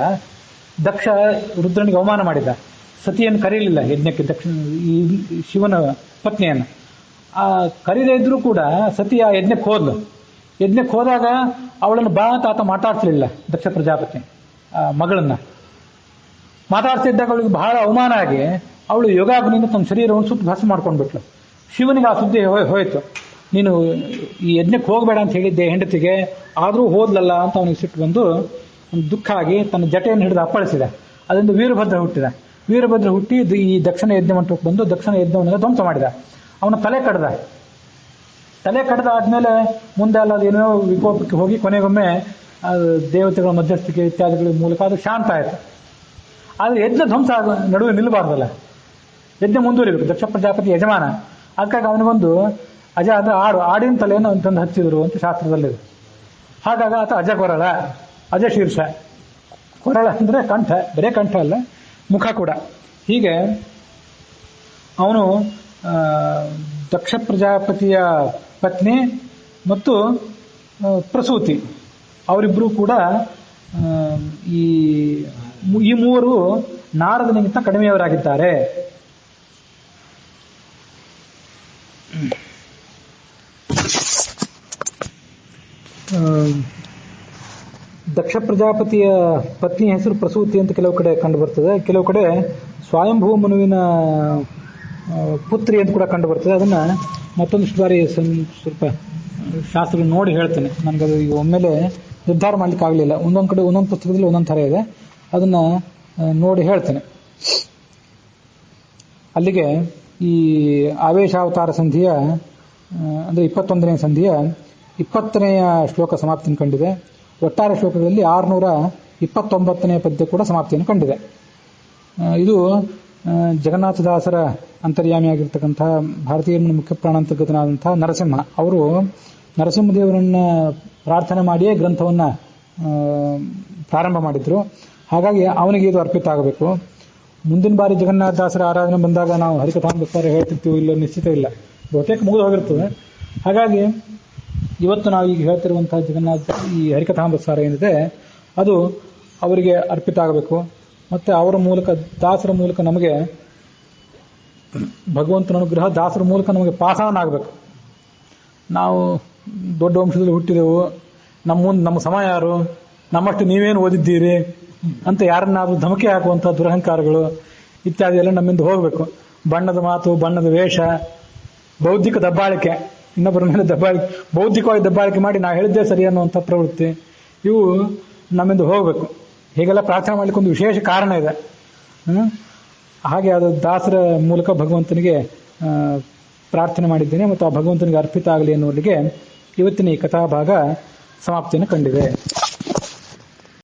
ದಕ್ಷ ರುದ್ರನಿಗೆ ಅವಮಾನ ಮಾಡಿದ, ಸತಿಯನ್ನು ಕರೀಲಿಲ್ಲ ಯಜ್ಞಕ್ಕೆ, ಈ ಶಿವನ ಪತ್ನಿಯನ್ನು. ಆ ಕರೀದೇ ಇದ್ರೂ ಕೂಡ ಸತಿ ಆ ಯಜ್ಞಕ್ಕೆ ಹೋದ್ಲು. ಯಜ್ಞಕ್ಕೆ ಹೋದಾಗ ಅವಳನ್ನು ಬಾ ಅಂತ ಆತ ಮಾತಾಡ್ಸಲಿಲ್ಲ ದಕ್ಷ ಪ್ರಜಾಪತಿ ಮಗಳನ್ನ. ಮಾತಾಡ್ತಿದ್ದಾಗ ಅವಳಿಗೆ ಬಹಳ ಅವಮಾನ ಆಗಿ ಅವಳು ಯೋಗಾಗ್ನಿಂದ ತನ್ನ ಶರೀರವನ್ನು ಸುಟ್ಟು ಭಸ್ಮ ಮಾಡ್ಕೊಂಡ್ಬಿಟ್ಲು. ಶಿವನಿಗೆ ಆ ಸುದ್ದಿ ಹೋಯ್ತು, ನೀನು ಈ ಯಜ್ಞಕ್ಕೆ ಹೋಗಬೇಡ ಅಂತ ಹೇಳಿದ್ದೆ ಹೆಂಡತಿಗೆ, ಆದರೂ ಹೋದ್ಲಲ್ಲ ಅಂತ ಅವನಿಗೆ ಸಿಟ್ಟು ಬಂದು ದುಃಖ ಆಗಿ ತನ್ನ ಜಟೆಯನ್ನು ಹಿಡಿದು ಅಪ್ಪಳಿಸಿದ. ಅದರಿಂದ ವೀರಭದ್ರ ಹುಟ್ಟಿದ. ವೀರಭದ್ರ ಹುಟ್ಟಿ ಈ ದಕ್ಷಿಣ ಯಜ್ಞ ಮಂಟಪಕ್ಕೆ ಬಂದು ದಕ್ಷಿಣ ಯಜ್ಞವನ್ನು ಧ್ವಂಸ ಮಾಡಿದ. ಅವನ ತಲೆ ಕಡ್ದಾದ್ಮೇಲೆ ಮುಂದೆ ಅಲ್ಲ ಅದೇನೋ ವಿಕೋಪಕ್ಕೆ ಹೋಗಿ ಕೊನೆಗೊಮ್ಮೆ ದೇವತೆಗಳ ಮಧ್ಯಸ್ಥಿಕೆ ಇತ್ಯಾದಿಗಳ ಮೂಲಕ ಅದು ಶಾಂತ ಆಯಿತು. ಆದರೆ ಯಜ್ಞ ಧ್ವಂಸ ನಡುವೆ ನಿಲ್ಲಬಾರ್ದಲ್ಲ, ಯಜ್ಞ ಮುಂದುವರಿಬೇಕು. ದಕ್ಷ ಪ್ರಜಾಪತಿ ಯಜಮಾನ. ಅದಕ್ಕಾಗಿ ಅವನಿಗೊಂದು ಅಜ ಅಂದ್ರೆ ಆಡಿನ ತಲೆಯನ್ನು ಅಂತಂದು ಹಚ್ಚಿದ್ರು ಅಂತ ಶಾಸ್ತ್ರದಲ್ಲಿದೆ. ಹಾಗಾಗಿ ಆತ ಅಜಗೊರಳ, ಅಜ ಶೀರ್ಷ. ಕೊರಳ ಅಂದ್ರೆ ಕಂಠ, ಬರೇ ಕಂಠ ಅಲ್ಲ, ಮುಖ ಕೂಡ. ಹೀಗೆ ಅವನು ದಕ್ಷ ಪ್ರಜಾಪತಿಯ ಪತ್ನಿ ಮತ್ತು ಪ್ರಸೂತಿ ಅವರಿಬ್ಬರು ಕೂಡ ಈ ಮೂವರು ನಾರದನಿಗಿಂತ ಕಡಿಮೆಯವರಾಗಿದ್ದಾರೆ. ದಕ್ಷ ಪ್ರಜಾಪತಿಯ ಪತ್ನಿ ಹೆಸರು ಪ್ರಸೂತಿ ಅಂತ ಕೆಲವು ಕಡೆ ಕಂಡು ಬರ್ತದೆ, ಕೆಲವು ಕಡೆ ಸ್ವಯಂಭೂ ಮನುವಿನ ಪುತ್ರಿ ಅಂತ ಕೂಡ ಕಂಡು ಬರ್ತದೆ. ಅದನ್ನ ಮತ್ತೊಂದಿಷ್ಟು ಬಾರಿ ಸ್ವಲ್ಪ ಶಾಸ್ತ್ರ ನೋಡಿ ಹೇಳ್ತೇನೆ. ನನಗದು ಈಗ ಒಮ್ಮೆಲೆ ನಿರ್ಧಾರ ಮಾಡ್ಲಿಕ್ಕೆ ಆಗಲಿಲ್ಲ. ಒಂದೊಂದು ಕಡೆ ಒಂದೊಂದು ಪುಸ್ತಕದಲ್ಲಿ ಒಂದೊಂದು ಥರ ಇದೆ, ಅದನ್ನ ನೋಡಿ ಹೇಳ್ತೇನೆ. ಅಲ್ಲಿಗೆ ಈ ಆವೇಶಾವತಾರ ಸಂಧಿಯ ಅಂದರೆ 21ನೇ ಸಂಧಿಯ 20ನೆಯ ಶ್ಲೋಕ ಸಮಾಪ್ತಿಯನ್ನು ಕಂಡಿದೆ. ಒಟ್ಟಾರೆ ಶ್ಲೋಕಗಳಲ್ಲಿ 629ನೇ ಪದ್ಯ ಕೂಡ ಸಮಾಪ್ತಿಯನ್ನು ಕಂಡಿದೆ. ಇದು ಜಗನ್ನಾಥದಾಸರ ಅಂತರ್ಯಾಮಿಯಾಗಿರ್ತಕ್ಕಂಥ ಭಾರತೀಯ ಮುಖ್ಯ ಪ್ರಾಣಾಂತರ್ಗತನಾದಂತಹ ನರಸಿಂಹ ಅವರು ನರಸಿಂಹದೇವರನ್ನ ಪ್ರಾರ್ಥನೆ ಮಾಡಿಯೇ ಗ್ರಂಥವನ್ನು ಪ್ರಾರಂಭ ಮಾಡಿದ್ರು. ಹಾಗಾಗಿ ಅವನಿಗೆ ಇದು ಅರ್ಪಿತ ಆಗಬೇಕು. ಮುಂದಿನ ಬಾರಿ ಜಗನ್ನಾಥದಾಸರ ಆರಾಧನೆ ಬಂದಾಗ ನಾವು ಹರಿಕಥಾಮೃತ ಹೇಳ್ತಿರ್ತೀವಿ, ಇಲ್ಲ ನಿಶ್ಚಿತ ಇಲ್ಲ, ಬಹುತೇಕ ಮುಗಿದು ಹೋಗಿರ್ತದೆ. ಹಾಗಾಗಿ ಇವತ್ತು ನಾವು ಈಗ ಹೇಳ್ತಿರುವಂತಹ ಜಗನ್ನಾಥ ಈ ಹರಿಕಥಾಮೃತ ಏನಿದೆ ಅದು ಅವರಿಗೆ ಅರ್ಪಿತ ಆಗಬೇಕು. ಮತ್ತೆ ಅವರ ಮೂಲಕ, ದಾಸರ ಮೂಲಕ ನಮಗೆ ಭಗವಂತನ ಅನುಗ್ರಹ, ದಾಸರ ಮೂಲಕ ನಮಗೆ ಪಾಸಾನ ಆಗಬೇಕು. ನಾವು ದೊಡ್ಡ ವಂಶದಲ್ಲಿ ಹುಟ್ಟಿದೆವು, ನಮ್ಮ ಸಮಯ ಯಾರು, ನಮ್ಮಷ್ಟು ನೀವೇನು ಓದಿದ್ದೀರಿ, ಅಂತ ಯಾರನ್ನಾದ್ರೂ ಧಮಕಿ ಹಾಕುವಂತ ದುರಹಂಕಾರಗಳು ಇತ್ಯಾದಿ ಎಲ್ಲ ನಮ್ಮಿಂದ ಹೋಗ್ಬೇಕು. ಬಣ್ಣದ ಮಾತು, ಬಣ್ಣದ ವೇಷ, ಬೌದ್ಧಿಕ ದಬ್ಬಾಳಿಕೆ, ಇನ್ನೊಬ್ಬರ ಮೇಲೆ ಬೌದ್ಧಿಕವಾಗಿ ದಬ್ಬಾಳಿಕೆ ಮಾಡಿ ನಾ ಹೇಳಿದ್ದೇ ಸರಿ ಅನ್ನುವಂಥ ಪ್ರವೃತ್ತಿ, ಇವು ನಮ್ಮಿಂದ ಹೋಗ್ಬೇಕು. ಹೀಗೆಲ್ಲ ಪ್ರಾರ್ಥನೆ ಮಾಡ್ಲಿಕ್ಕೆ ಒಂದು ವಿಶೇಷ ಕಾರಣ ಇದೆ. ಹಾಗೆ ಅದು ದಾಸರ ಮೂಲಕ ಭಗವಂತನಿಗೆ ಪ್ರಾರ್ಥನೆ ಮಾಡಿದ್ದೇನೆ ಮತ್ತು ಆ ಭಗವಂತನಿಗೆ ಅರ್ಪಿತ ಆಗಲಿ ಎನ್ನುವಲ್ಲಿಗೆ ಇವತ್ತಿನ ಈ ಕಥಾಭಾಗ ಸಮಾಪ್ತಿಯನ್ನು ಕಂಡಿದೆ.